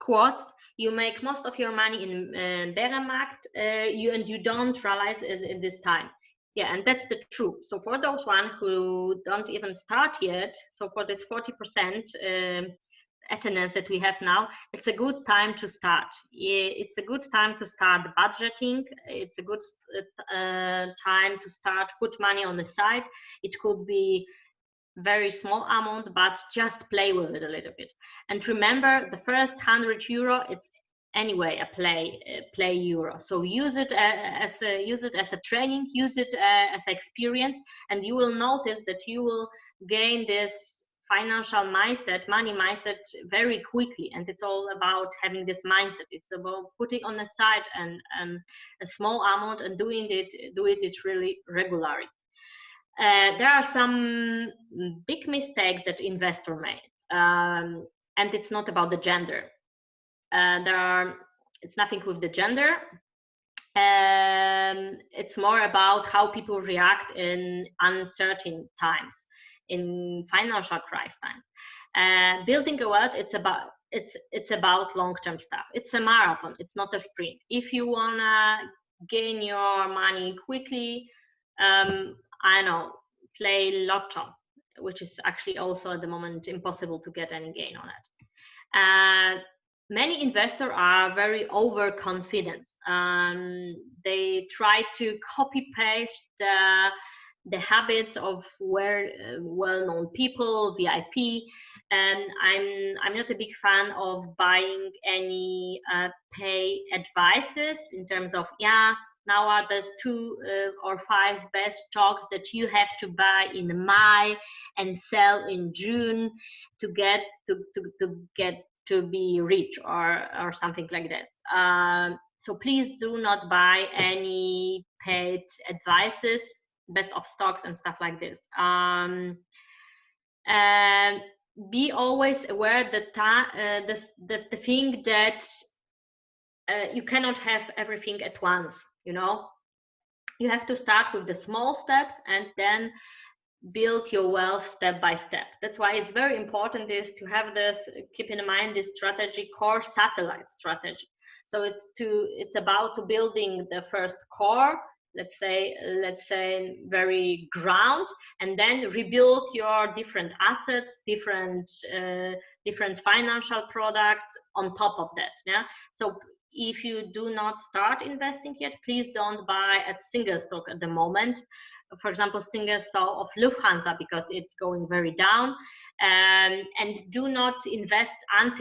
quotes. You make most of your money in bear market, you don't realize it in this time. Yeah, and that's the truth. So for those one who don't even start yet, so for this 40% attendance that we have now, it's a good time to start. It's a good time to start budgeting. It's a good time to start put money on the side. It could be very small amount, but just play with it a little bit. And remember, the first €100, it's anyway a play euro. So use it as a training, use it as experience, and you will notice that you will gain this financial mindset, money mindset very quickly. And it's all about having this mindset. It's about putting on the side and a small amount and doing it really regularly. There are some big mistakes that investor made. and it's not about the gender. It's nothing with the gender. It's more about how people react in uncertain times, in financial crisis time. Building a wealth, it's about long-term stuff. It's a marathon, it's not a sprint. If you wanna gain your money quickly, I know, play lotto, which is actually also at the moment impossible to get any gain on it. Many investors are very overconfident. They try to copy paste the habits of well-known people, VIP, and I'm not a big fan of buying any pay advices in terms of, yeah, now are those 2 or 5 best stocks that you have to buy in May and sell in June to get to be rich, or something like that. So please do not buy any paid advices, best of stocks and stuff like this. And be always aware that the thing that you cannot have everything at once. You have to start with the small steps and then build your wealth step by step. That's why it's very important is to have this, keep in mind this strategy, core satellite strategy. So it's about building the first core, let's say very ground, and then rebuild your different assets, different financial products on top of that. Yeah. So if you do not start investing yet, please don't buy a single stock at the moment. For example, single stock of Lufthansa, because it's going very down. And do not invest I'm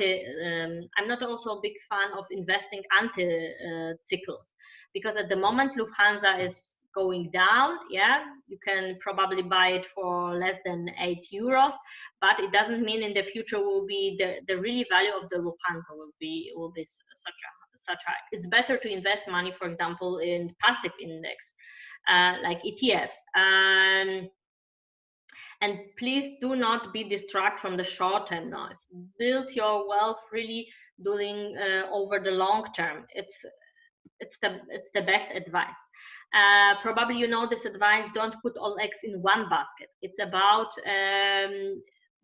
not also a big fan of investing anti-cycles, because at the moment Lufthansa is going down. Yeah, you can probably buy it for less than €8, but it doesn't mean in the future will be the real value of the Lufthansa will be such high. It's better to invest money, for example, in passive index, like ETFs. And please do not be distracted from the short-term noise. Build your wealth really doing over the long term. It's the best advice. Probably you know this advice: don't put all eggs in one basket. It's about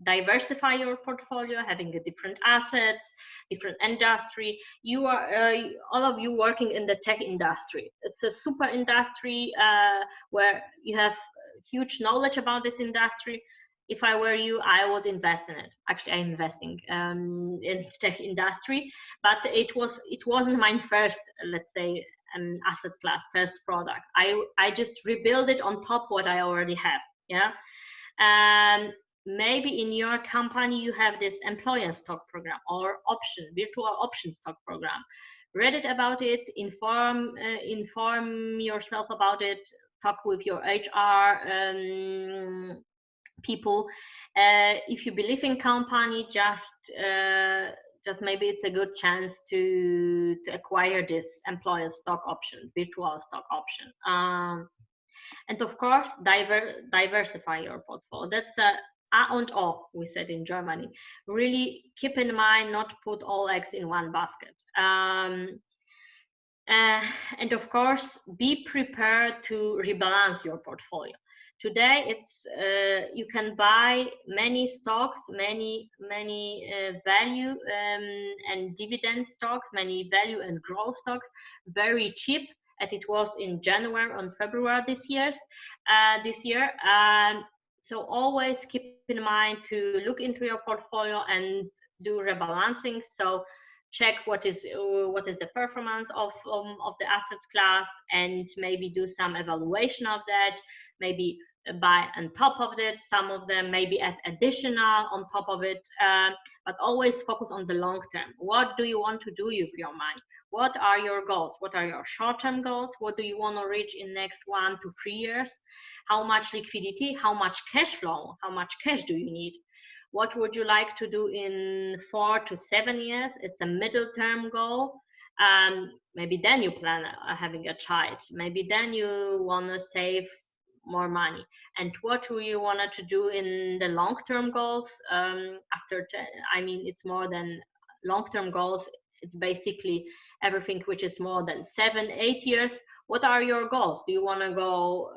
diversify your portfolio, having a different assets, different industry. You are all of you working in the tech industry. It's a super industry where you have huge knowledge about this industry. If I were you, I would invest in it. Actually, I'm investing in tech industry, but it wasn't my first, let's say, asset class, first product. I just rebuild it on top what I already have. Yeah. And maybe in your company you have this employer stock program or virtual option stock program. Read it about it, inform yourself about it, talk with your HR people. If you believe in company, just maybe it's a good chance to acquire this employer stock option, virtual stock option. And of course, diversify your portfolio. That's a und O, we said in Germany. Really keep in mind not put all eggs in one basket. And of course, be prepared to rebalance your portfolio. Today, it's you can buy many stocks, many value and dividend stocks, many value and growth stocks, very cheap, as it was in January and February this year. So always keep in mind to look into your portfolio and do rebalancing. So check what is the performance of the assets class, and maybe do some evaluation of that. Maybe buy on top of it, some of them maybe add additional on top of it, but always focus on the long term. What do you want to do with your money? What are your goals? What are your short-term goals? What do you want to reach in next 1 to 3 years? How much liquidity? How much cash flow? How much cash do you need? What would you like to do in 4 to 7 years? It's a middle-term goal. Maybe then you plan having a child. Maybe then you want to save more money. And what do you want to do in the long-term goals? It's more than long-term goals. It's basically everything which is more than 7-8 years. What are your goals? Do you want to go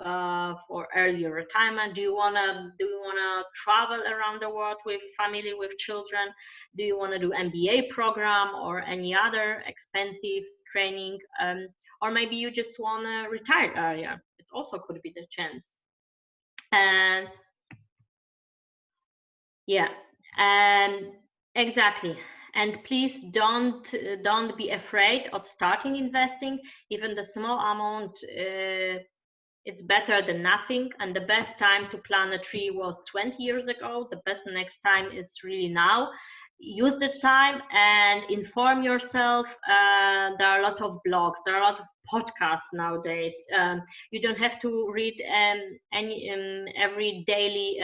for early retirement? Do you want to travel around the world with family, with children? Do you want to do MBA program or any other expensive training? Or maybe you just want to retire earlier. It also could be the chance. And yeah, exactly. And please don't be afraid of starting investing. Even the small amount, it's better than nothing. And the best time to plant a tree was 20 years ago. The best next time is really now. Use the time and inform yourself. There are a lot of blogs, there are a lot of podcasts nowadays. You don't have to read every daily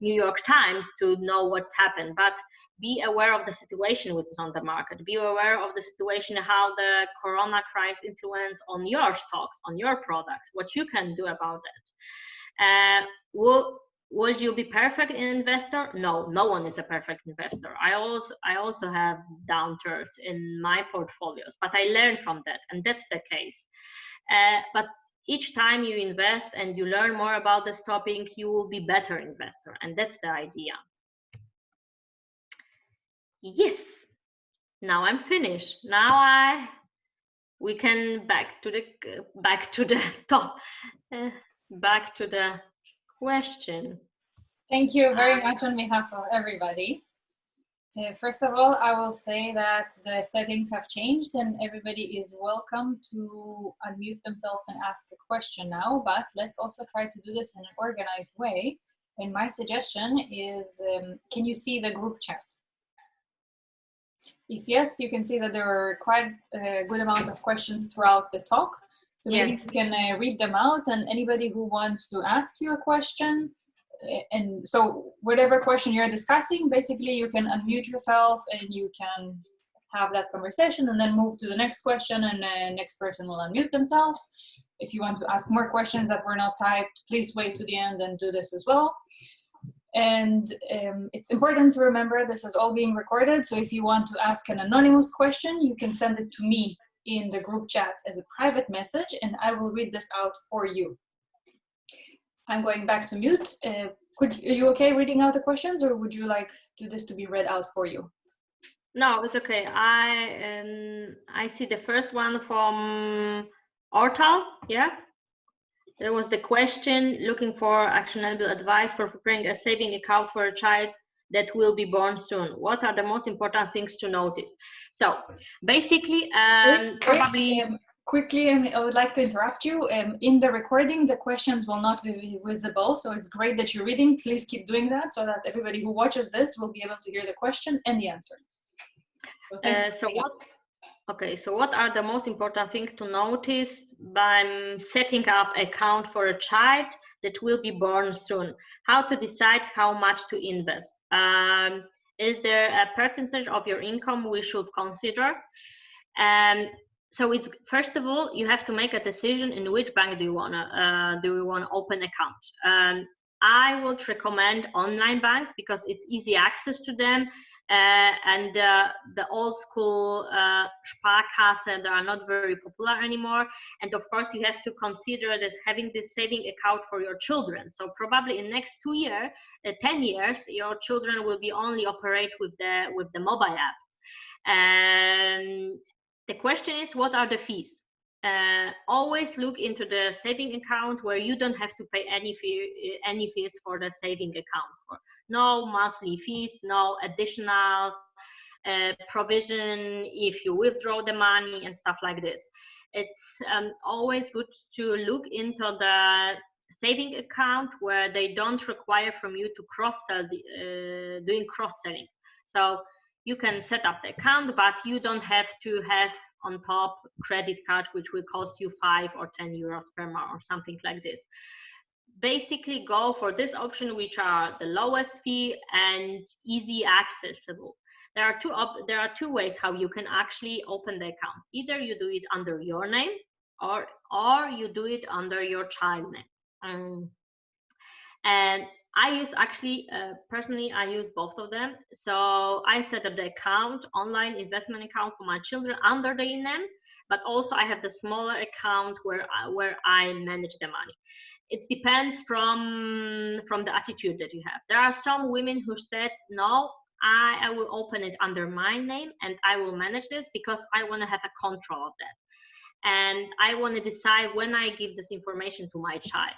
New York Times to know what's happened, but be aware of the situation which is on the market. Be aware of the situation, how the corona crisis influence on your stocks, on your products, what you can do about it. Would you be perfect investor? No, no one is a perfect investor. I also have downturns in my portfolios, but I learn from that, and that's the case. But each time you invest and you learn more about this topic, you will be better investor, and that's the idea. Yes, now I'm finished. Now we can back to the top, back to the question. Thank you very much on behalf of everybody. First of all, I will say that the settings have changed and everybody is welcome to unmute themselves and ask a question now, but let's also try to do this in an organized way. And my suggestion is, can you see the group chat? If yes, you can see that there are quite a good amount of questions throughout the talk. So maybe you can read them out, and anybody who wants to ask you a question, and so whatever question you're discussing, basically you can unmute yourself and you can have that conversation and then move to the next question, and the next person will unmute themselves. If you want to ask more questions that were not typed, please wait to the end and do this as well. And it's important to remember this is all being recorded, so if you want to ask an anonymous question, you can send it to me in the group chat as a private message, and I will read this out for you. I'm going back to mute. Are you okay reading out the questions, or would you like this to be read out for you? No, it's okay. I see the first one from Ortal. Yeah. There was the question, looking for actionable advice for preparing a saving account for a child that will be born soon. What are the most important things to notice? So basically, probably... Quickly, I would like to interrupt you. In the recording, the questions will not be visible, so it's great that you're reading. Please keep doing that so that everybody who watches this will be able to hear the question and the answer. So what are the most important things to notice by setting up an account for a child that will be born soon? How to decide how much to invest? Is there a percentage of your income we should consider? So it's, first of all, you have to make a decision in which bank do you want to open account. I would recommend online banks because it's easy access to them, and the old school Sparkasse, they are not very popular anymore. And of course, you have to consider this, having this saving account for your children. So probably in next 10 years, your children will be only operate with the mobile app. And the question is, what are the fees? Always look into the saving account where you don't have to pay any fees for the saving account. No monthly fees, no additional provision if you withdraw the money and stuff like this. It's always good to look into the saving account where they don't require from you to cross-sell, doing cross-selling. So you can set up the account, but you don't have to have on top credit card, which will cost you 5 or 10 euros per month or something like this. Basically go for this option, which are the lowest fee and easy accessible. There are two ways how you can actually open the account. Either you do it under your name or you do it under your child name. And I use actually, personally, I use both of them. So I set up the account, online investment account for my children under the name, but also I have the smaller account where I manage the money. It depends from the attitude that you have. There are some women who said, no, I will open it under my name and I will manage this because I want to have a control of that. And I want to decide when I give this information to my child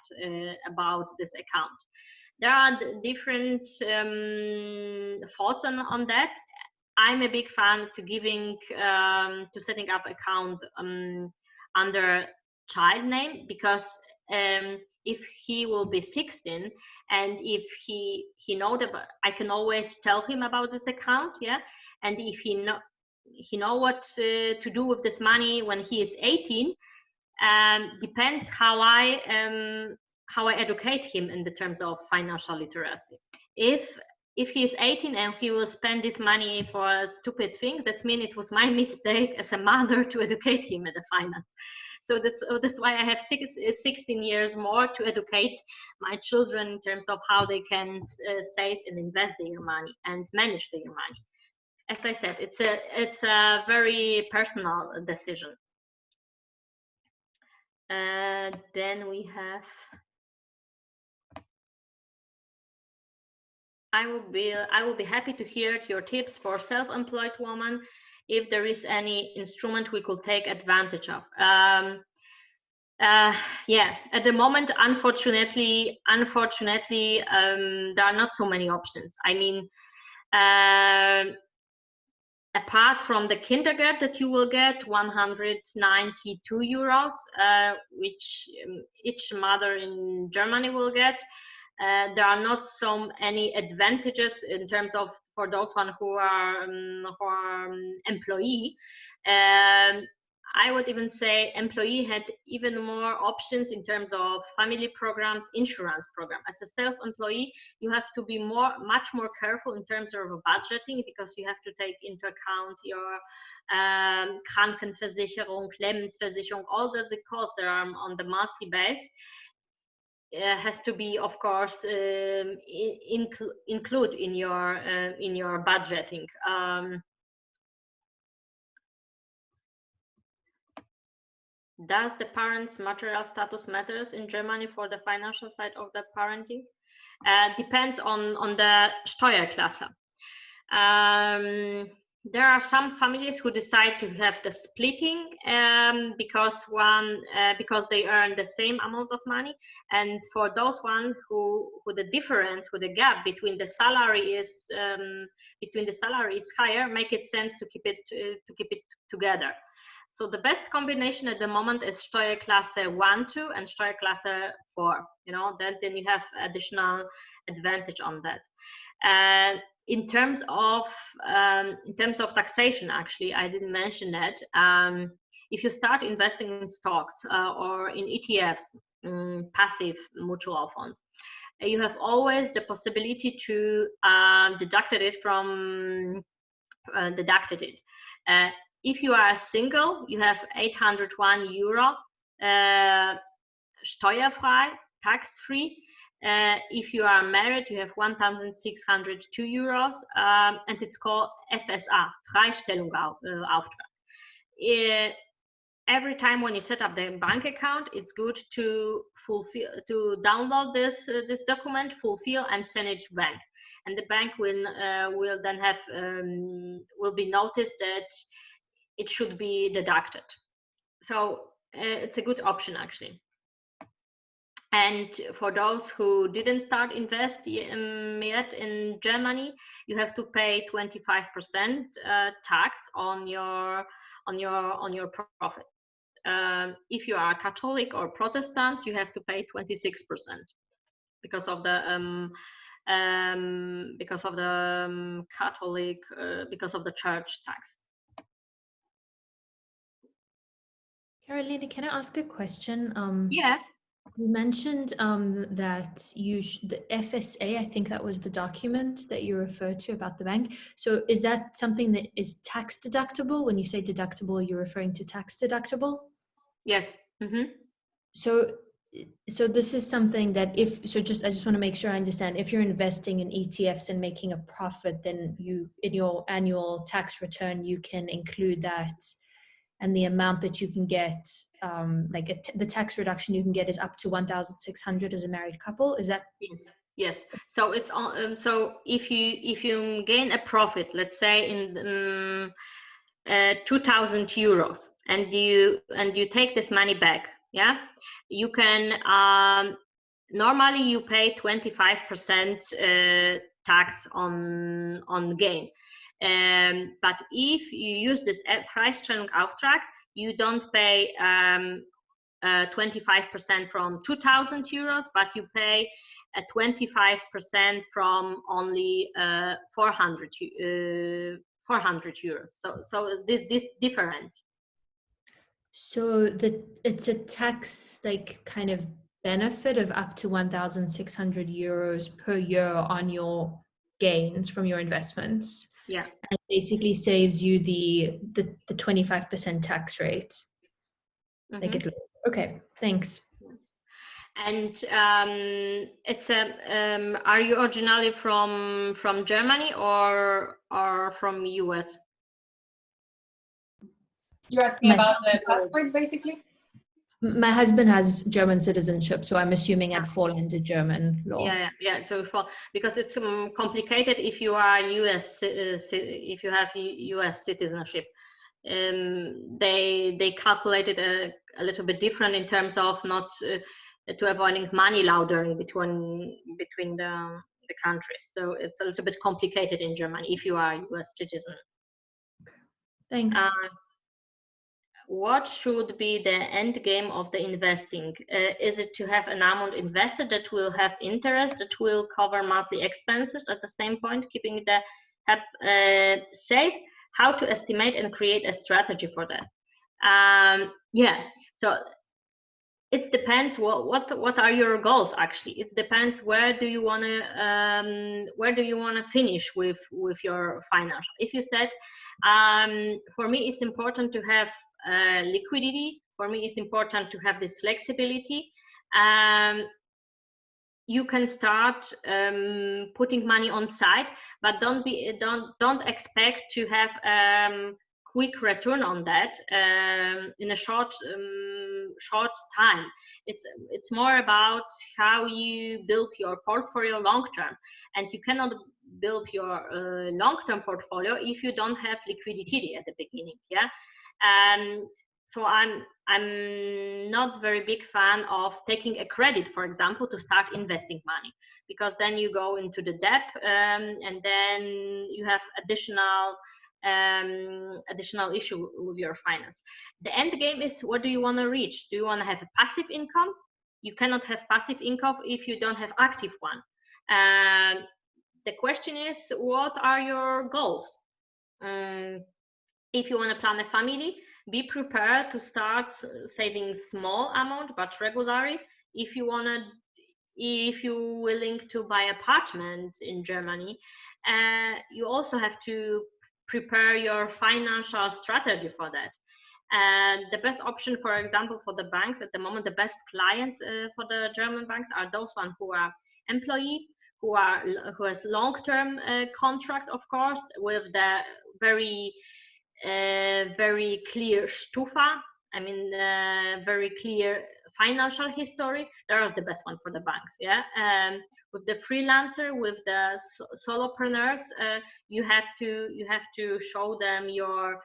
about this account. There are different thoughts on that. I'm a big fan to giving to setting up account under child name, because if he will be 16 and if he know that, I can always tell him about this account, yeah. And if he know what to do with this money when he is 18. Depends how I educate him in the terms of financial literacy. If he is 18 and he will spend this money for a stupid thing, that means it was my mistake as a mother to educate him in the finance. So that's why I have 16 years more to educate my children in terms of how they can save and invest their money and manage their money. As I said, it's a very personal decision. Then we have, I will be happy to hear your tips for self-employed woman, if there is any instrument we could take advantage of. Yeah, at the moment, unfortunately, there are not so many options. I mean, apart from the kindergarten that you will get 192 euros, which each mother in Germany will get, there are not so many advantages in terms of for those one who are employee. I would even say employee had even more options in terms of family programs, insurance program. As a self-employee, you have to be much more careful in terms of budgeting, because you have to take into account your Krankenversicherung, Lebensversicherung, all the costs that are on the monthly base. Has to be, of course, include in your budgeting. Does the parents' material status matters in Germany for the financial side of the parenting? Depends on the Steuerklasse. There are some families who decide to have the splitting because they earn the same amount of money, and for those one who the difference, who the gap between the salary is higher, make it sense to keep it together. So the best combination at the moment is Steuerklasse 1, 2 and Steuerklasse 4. You know, then you have additional advantage on that. And in terms of taxation, actually, I didn't mention that. If you start investing in stocks or in ETFs, passive mutual funds, you have always the possibility to deduct it. If you are single, you have 801 euro steuerfrei, tax-free. If you are married, you have 1,602 euros, and it's called FSA, Freistellungsauftrag. Every time when you set up the bank account, it's good to download this document, fulfill, and send it to bank. And the bank will then have will be noticed that it should be deducted. So it's a good option, actually. And for those who didn't start invest yet in Germany, you have to pay 25% tax on your profit. If you are Catholic or Protestant, you have to pay 26% because of the Catholic because of the church tax. Karolina, can I ask a question? Yeah. You mentioned that the FSA, I think that was the document that you referred to about the bank. So is that something that is tax deductible? When you say deductible, you're referring to tax deductible? Yes. Mm-hmm. So so this is something that I just want to make sure I understand. If you're investing in ETFs and making a profit, then you, in your annual tax return, you can include that, and the amount that you can get, the tax reduction you can get is up to 1,600 as a married couple. Is that? Yes. Yes. So it's on. So if you gain a profit, let's say in 2,000 euros, and you take this money back, yeah, you can normally you pay 25% tax on gain, but if you use this Freistellungsauftrag, you don't pay 25% from 2,000 euros, but you pay 25% from only 400 euros. So this difference. So it's a tax kind of benefit of up to 1,600 euros per year on your gains from your investments. Yeah. And basically saves you the 25% tax rate. Mm-hmm. Okay, thanks. And it's are you originally from Germany or from US? You're asking about the passport, basically? My husband has German citizenship, so I'm assuming I'd fall into German law. Yeah. So because it's complicated if you are US, if you have US citizenship. They calculated a little bit different in terms of not to avoiding money laundering between the countries. So it's a little bit complicated in Germany if you are a US citizen. Thanks. What should be the end game of the investing? Is it to have an amount invested that will have interest, that will cover monthly expenses at the same point, keeping the safe? How to estimate and create a strategy for that? So it depends what are your goals actually. It depends where do you want to finish with your financial. If you said for me it's important to have liquidity, for me it's important to have this flexibility, you can start putting money on side, but don't expect to have quick return on that in a short time. It's more about how you build your portfolio long term, and you cannot build your long-term portfolio if you don't have liquidity at the beginning. So I'm not very big fan of taking a credit, for example, to start investing money, because then you go into the debt and then you have additional issue with your finance. The end game is, what do you want to reach? Do you want to have a passive income? You cannot have passive income if you don't have active one. The question is, what are your goals? If you want to plan a family, be prepared to start saving small amount but regularly. If you're willing to buy apartment in Germany, you also have to prepare your financial strategy for that. And the best option, for example, for the banks at the moment, the best clients for the German banks are those ones who are employee, who has long-term contract, of course, with the very clear Stufa. I mean, very clear financial history. They are the best one for the banks. With the freelancer, with the solopreneurs, you have to show them your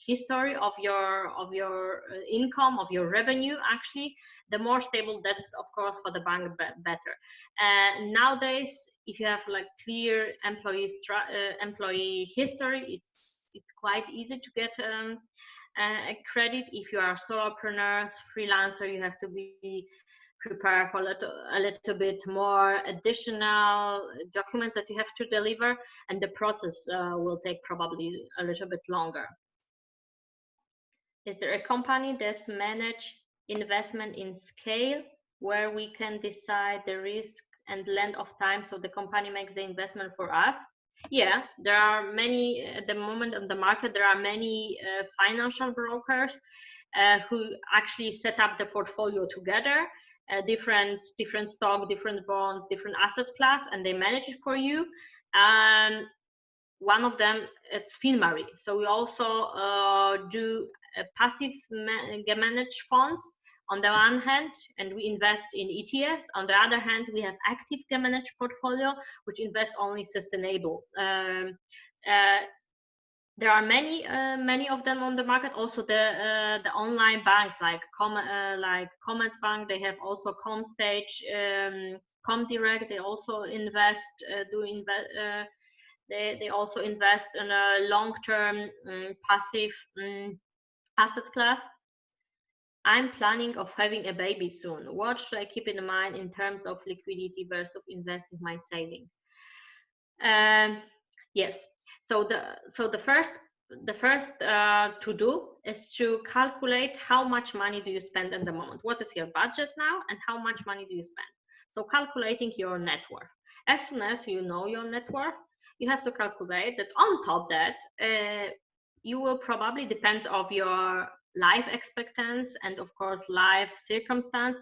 history of your income, of your revenue. Actually, the more stable, that's of course for the bank better. Nowadays, if you have like clear employee history, it's quite easy to get a credit. If you are solopreneurs, freelancer, you have to be prepared for a little bit more additional documents that you have to deliver, and the process will take probably a little bit longer. Is there a company that's manage investment in scale where we can decide the risk and length of time, so the company makes the investment for us? Yeah, there are many at the moment on the market. There are many financial brokers who actually set up the portfolio together, different stock, different bonds, different asset class, and they manage it for you. One of them, it's FinMarie. So we also do passive managed funds on the one hand, and we invest in ETFs. On the other hand, we have active managed portfolio, which invest only sustainable. There are many of them on the market. Also, the online banks like Commerzbank, they have also Comstage, Comdirect. They also invest, they also invest in a long-term passive asset class. I'm planning of having a baby soon. What should I keep in mind in terms of liquidity versus investing my saving? Yes. So the first to do is to calculate how much money do you spend at the moment. What is your budget now, and how much money do you spend? So calculating your net worth. As soon as you know your net worth, you have to calculate that on top that you will probably, depends on your life expectancy and of course life circumstance,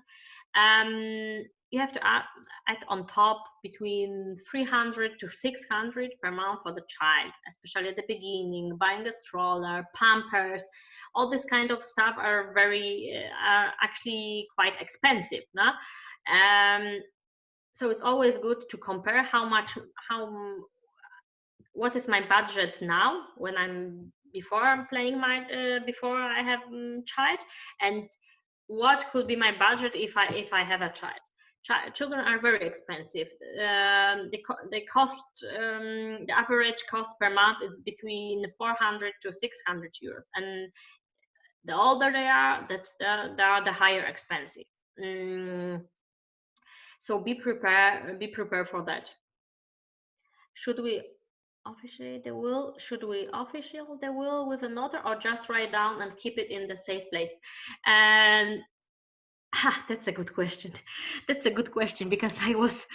you have to add on top between 300 to 600 per month for the child, especially at the beginning, buying a stroller, Pampers, all this kind of stuff are actually quite expensive, no? So it's always good to compare what is my budget now when before I have child, and what could be my budget if I have a child. Children are very expensive. They cost, the average cost per month is between 400 to 600 euros, and the older they are, the higher expensive. So be prepared for that. Should we officiate the will? Should we officiate the will with a notary, or just write down and keep it in the safe place? And that's a good question. That's a good question, because I was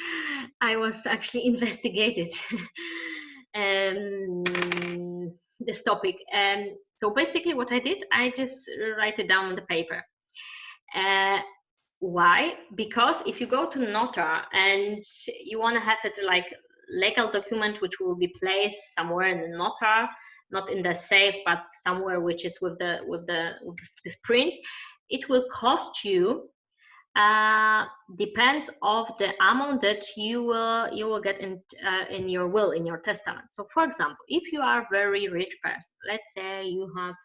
actually investigated this topic. And so basically what I did, I just write it down on the paper. Why? Because if you go to notary and you want to have it like legal document which will be placed somewhere in the notary, not in the safe, but somewhere which is with this print, it will cost you, depends of the amount that you will get in your will, in your testament. So for example, if you are a very rich person, let's say you have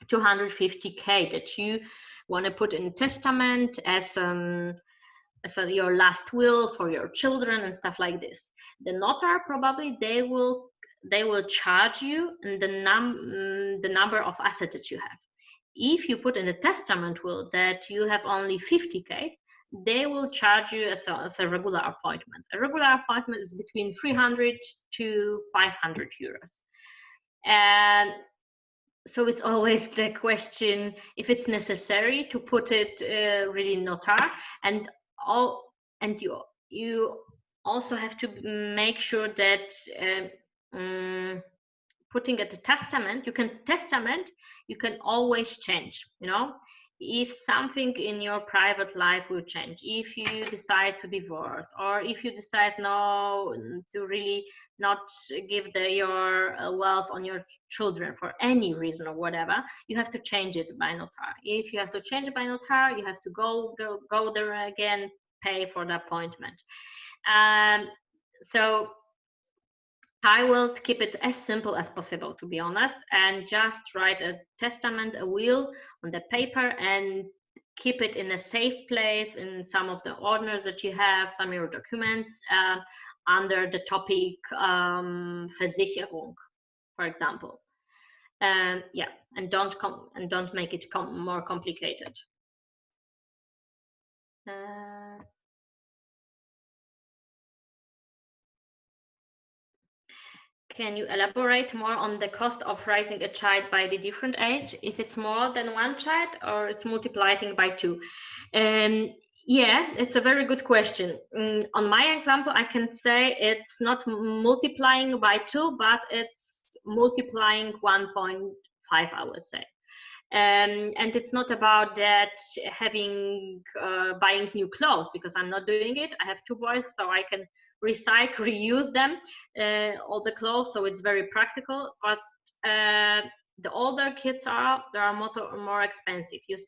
250k that you want to put in testament as your last will for your children and stuff like this, the notary probably they will charge you the number of assets that you have. If you put in a testament will that you have only 50k, they will charge you as a regular appointment. A regular appointment is between 300 to 500 euros. And so it's always the question if it's necessary to put it really notary, and you also have to make sure that putting at the testament, you can always change, you know. If something in your private life will change, if you decide to divorce, or if you decide no to really not give your wealth on your children for any reason or whatever, you have to change it by notary. If you have to change it by notary, you have to go there again, pay for the appointment. So I will keep it as simple as possible, to be honest, and just write a testament, a will on the paper, and keep it in a safe place in some of the orders that you have, some of your documents, under the topic Versicherung, for example. Yeah, and don't make it more complicated. Can you elaborate more on the cost of raising a child by the different age? If it's more than one child or it's multiplying by 2? Yeah, it's a very good question. On my example, I can say it's not multiplying by 2, but it's multiplying 1.5, I would say. And it's not about that buying new clothes, because I'm not doing it. I have 2 boys, so I can recycle, reuse them, all the clothes, so it's very practical. But the older kids they are more expensive. You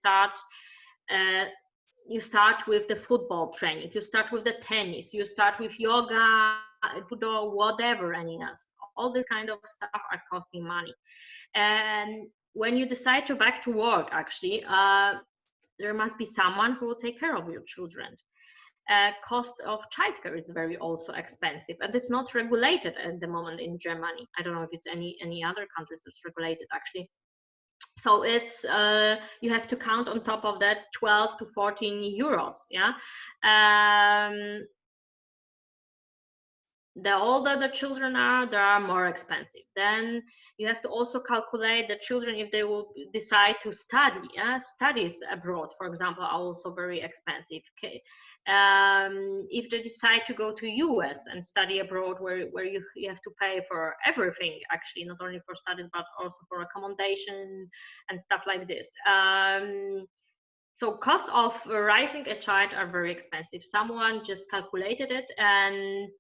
start with the football training, you start with the tennis, you start with yoga, judo, whatever, and yes, all this kind of stuff are costing money. And when you decide to back to work, actually, there must be someone who will take care of your children. Cost of childcare is very also expensive, and it's not regulated at the moment in Germany. I don't know if it's any other countries that's regulated, actually. So it's you have to count on top of that 12 to 14 euros. Yeah. The older the children are, they are more expensive. Then you have to also calculate the children, if they will decide to study. Studies abroad, for example, are also very expensive. Okay. If they decide to go to US and study abroad, where you have to pay for everything, actually, not only for studies, but also for accommodation and stuff like this. So costs of raising a child are very expensive. Someone just calculated it, and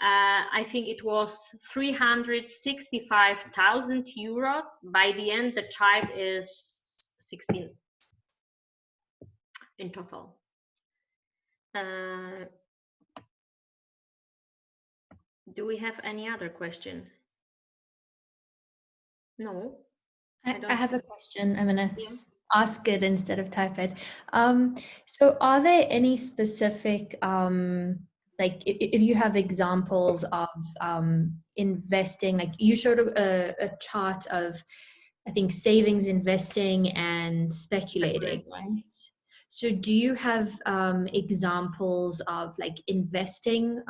I think it was 365,000 euros. By the end, the child is 16 in total. Do we have any other question? No? I have a question. I'm going to ask it instead of type it. So are there any specific, like if you have examples of investing, like you showed a chart of, I think, savings, investing, and speculating, right? So do you have examples of like investing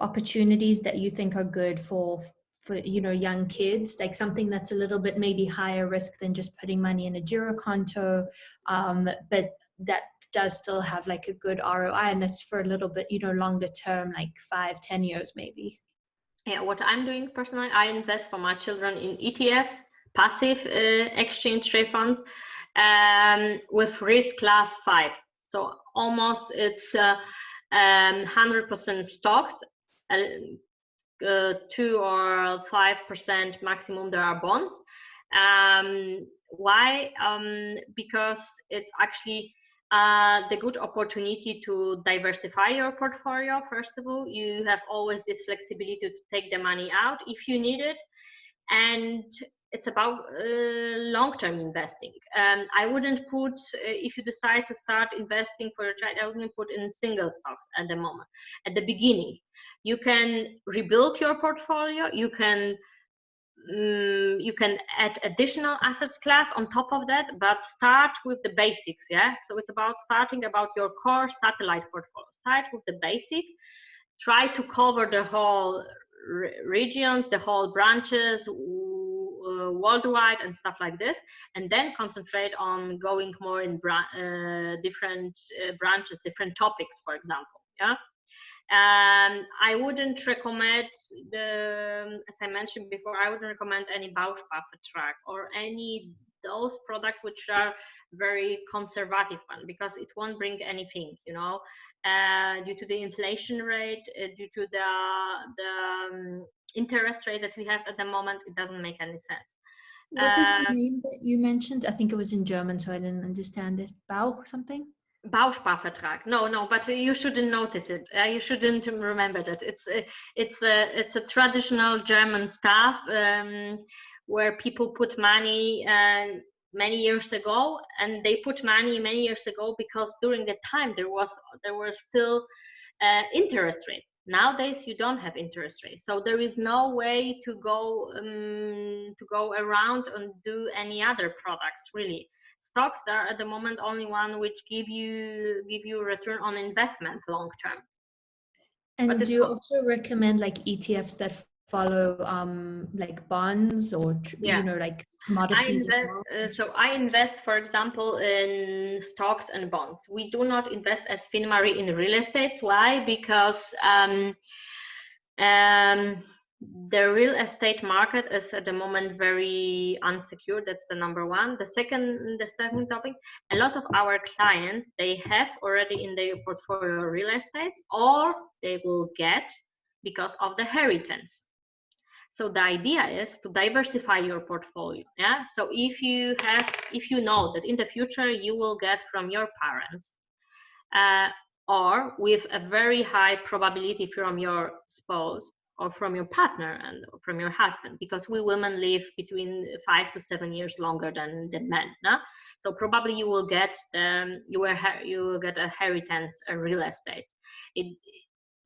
opportunities that you think are good for young kids, like something that's a little bit maybe higher risk than just putting money in a girokonto, but that does still have like a good ROI, and that's for a little bit longer term, like 5-10 years maybe? Yeah, what I'm doing personally, I invest for my children in ETFs, passive exchange rate funds, with risk class 5. So almost it's 100% stocks, 2 or 5% maximum there are bonds. Why? Because it's actually the good opportunity to diversify your portfolio. First of all, you have always this flexibility to take the money out if you need it, and it's about long-term investing. I wouldn't put, if you decide to start investing for your child, I wouldn't put in single stocks at the moment. At the beginning, you can rebuild your portfolio. You can add additional assets class on top of that, but start with the basics. Yeah, so it's about starting about your core satellite portfolio. Start with the basic. Try to cover the whole regions, the whole branches worldwide and stuff like this, and then concentrate on going more in different branches, different topics, for example. Yeah. I wouldn't recommend as I mentioned before, I wouldn't recommend any Bausparvertrag or any those products which are very conservative one, because it won't bring anything, due to the inflation rate, due to the interest rate that we have at the moment. It doesn't make any sense. What was the name that you mentioned? I think it was in German, so I didn't understand it. Bau something? Bausparvertrag. No, but you shouldn't notice it. You shouldn't remember that. It's a traditional German stuff where people put money many years ago, and they put money many years ago because during the time there were still interest rate. Nowadays you don't have interest rates, so there is no way to go around and do any other products really. Stocks are at the moment only one which give you return on investment long term. And do you also recommend like ETFs that follow like bonds or like commodities? I invest, for example, in stocks and bonds. We do not invest as FinMarie in real estate. Why? Because The real estate market is at the moment very unsecure. That's the number one. The second topic, a lot of our clients, they have already in their portfolio real estate, or they will get because of the inheritance. So the idea is to diversify your portfolio. Yeah. So if you know that in the future you will get from your parents, or with a very high probability from your spouse or from your partner and from your husband, because we women live between 5 to 7 years longer than men. No? So probably you will get you will get a inheritance, a real estate.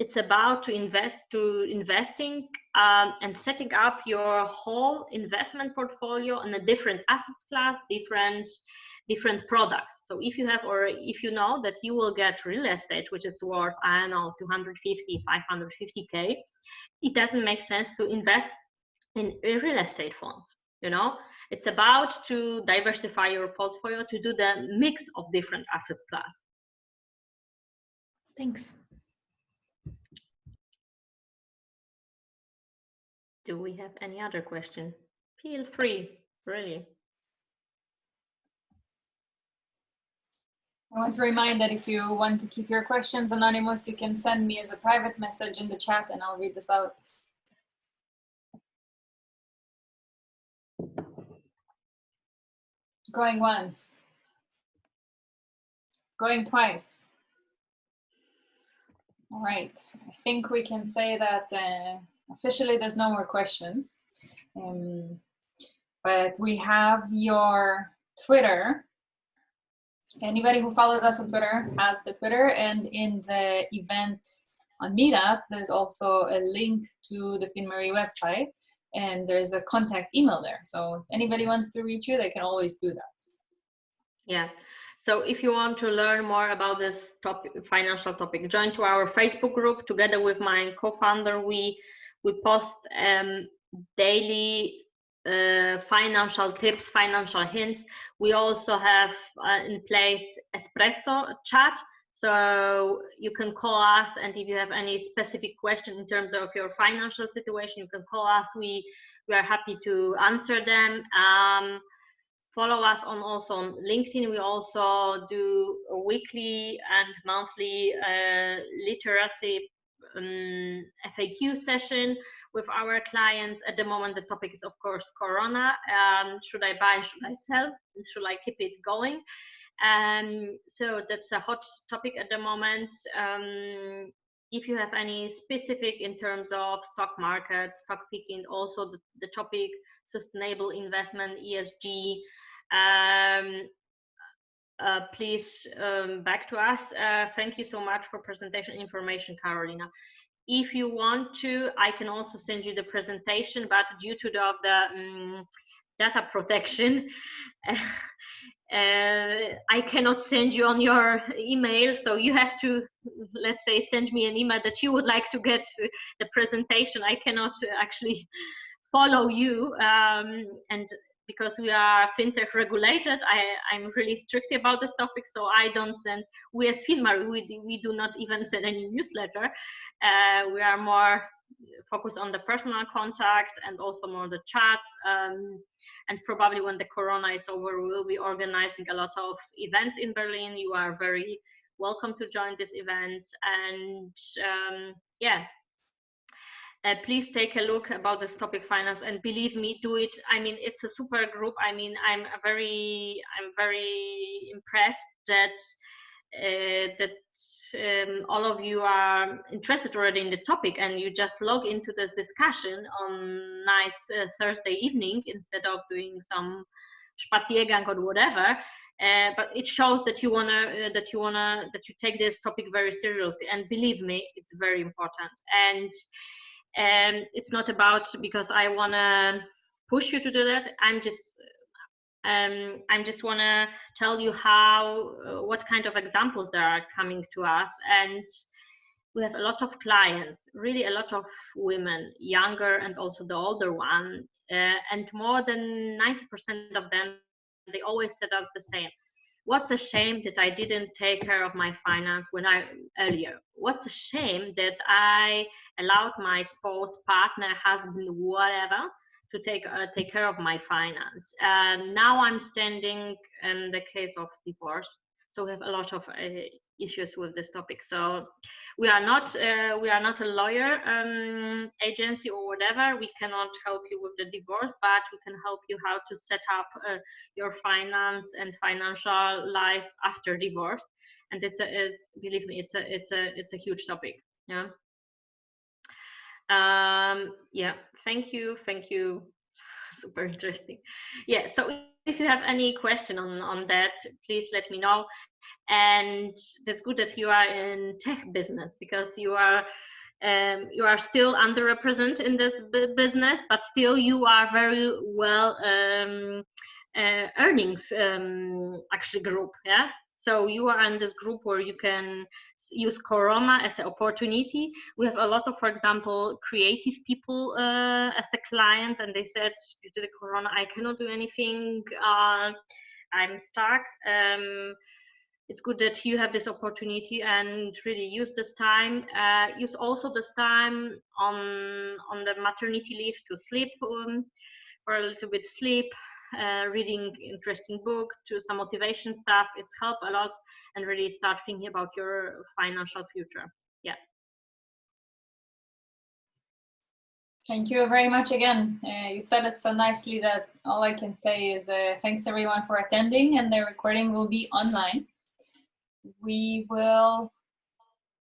It's about investing and setting up your whole investment portfolio in a different assets class, different products. So if you have, or if you know that you will get real estate, which is worth, I don't know, 250, 550K, it doesn't make sense to invest in a real estate funds. You know, it's about to diversify your portfolio, to do the mix of different assets class. Thanks. Do we have any other question? Feel free, really. I want to remind that if you want to keep your questions anonymous, you can send me as a private message in the chat and I'll read this out. Going once. Going twice. All right, I think we can say that officially there's no more questions. But we have your Twitter. Anybody who follows us on Twitter has the Twitter, and in the event on Meetup, there's also a link to the FinMarie website, and there's a contact email there. So if anybody wants to reach you, they can always do that. Yeah. So if you want to learn more about this topic, financial topic, join to our Facebook group. Together with my co-founder, we post daily financial tips, financial hints. We also have in place espresso chat, so you can call us, and if you have any specific question in terms of your financial situation, you can call us. We are happy to answer them. Follow us also on LinkedIn. We also do a weekly and monthly literacy FAQ session with our clients. At the moment, the topic is, of course, Corona. Should I buy? Should I sell? Should I keep it going? So that's a hot topic at the moment. If you have any specific in terms of stock market, stock picking, also the topic sustainable investment, ESG, please back to us. Thank you so much for presentation information, Karolina. If you want to, I can also send you the presentation, but due to the data protection, I cannot send you on your email, so you have to, let's say, send me an email that you would like to get the presentation. I cannot actually follow you, and because we are fintech regulated, I'm really strict about this topic, so I don't send. We as FinMarie, we do not even send any newsletter. We are more focused on the personal contact and also more the chats. And probably when the Corona is over, we will be organizing a lot of events in Berlin. You are very welcome to join this event. And yeah. Please take a look about this topic finance, and believe me, do it. I mean, it's a super group. I mean, I'm very impressed that all of you are interested already in the topic, and you just log into this discussion on nice Thursday evening instead of doing some Spaziergang or whatever. But it shows that you take this topic very seriously, and believe me, it's very important. And it's not about because I want to push you to do that. I'm just want to tell you what kind of examples there are coming to us. And we have a lot of clients, really a lot of women, younger and also the older one, and more than 90% of them, they always said us the same. what's a shame that I didn't take care of my finance earlier. What's a shame that I allowed my spouse, partner, husband, whatever, to take care of my finance. Now I'm standing in the case of divorce, so we have a lot of issues with this topic. So we are not a lawyer agency or whatever. We cannot help you with the divorce, but we can help you how to set up your finance and financial life after divorce. And believe me, it's a huge topic. Yeah. Yeah, thank you super interesting. Yeah, so if you have any question on that, please let me know. And that's good that you are in tech business, because you are still underrepresented in this business, but still you are very well earnings actually group. Yeah, so you are in this group where you can use Corona as an opportunity. We have a lot of, for example, creative people as a client, and they said, due to the Corona, I cannot do anything. I'm stuck. It's good that you have this opportunity and really use this time. Use also this time on the maternity leave to sleep, or a little bit sleep. Reading interesting book, to some motivation stuff. It's helped a lot, and really start thinking about your financial future. Yeah. Thank you very much again. You said it so nicely that all I can say is thanks everyone for attending, and the recording will be online. We will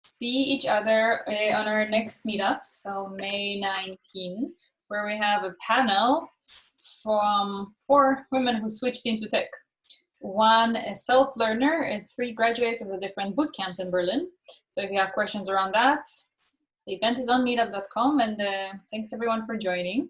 see each other on our next meetup, so May 19, where we have a panel from 4 women who switched into tech. One a self-learner and 3 graduates of the different boot camps in Berlin. So if you have questions around that, the event is on meetup.com, and thanks everyone for joining.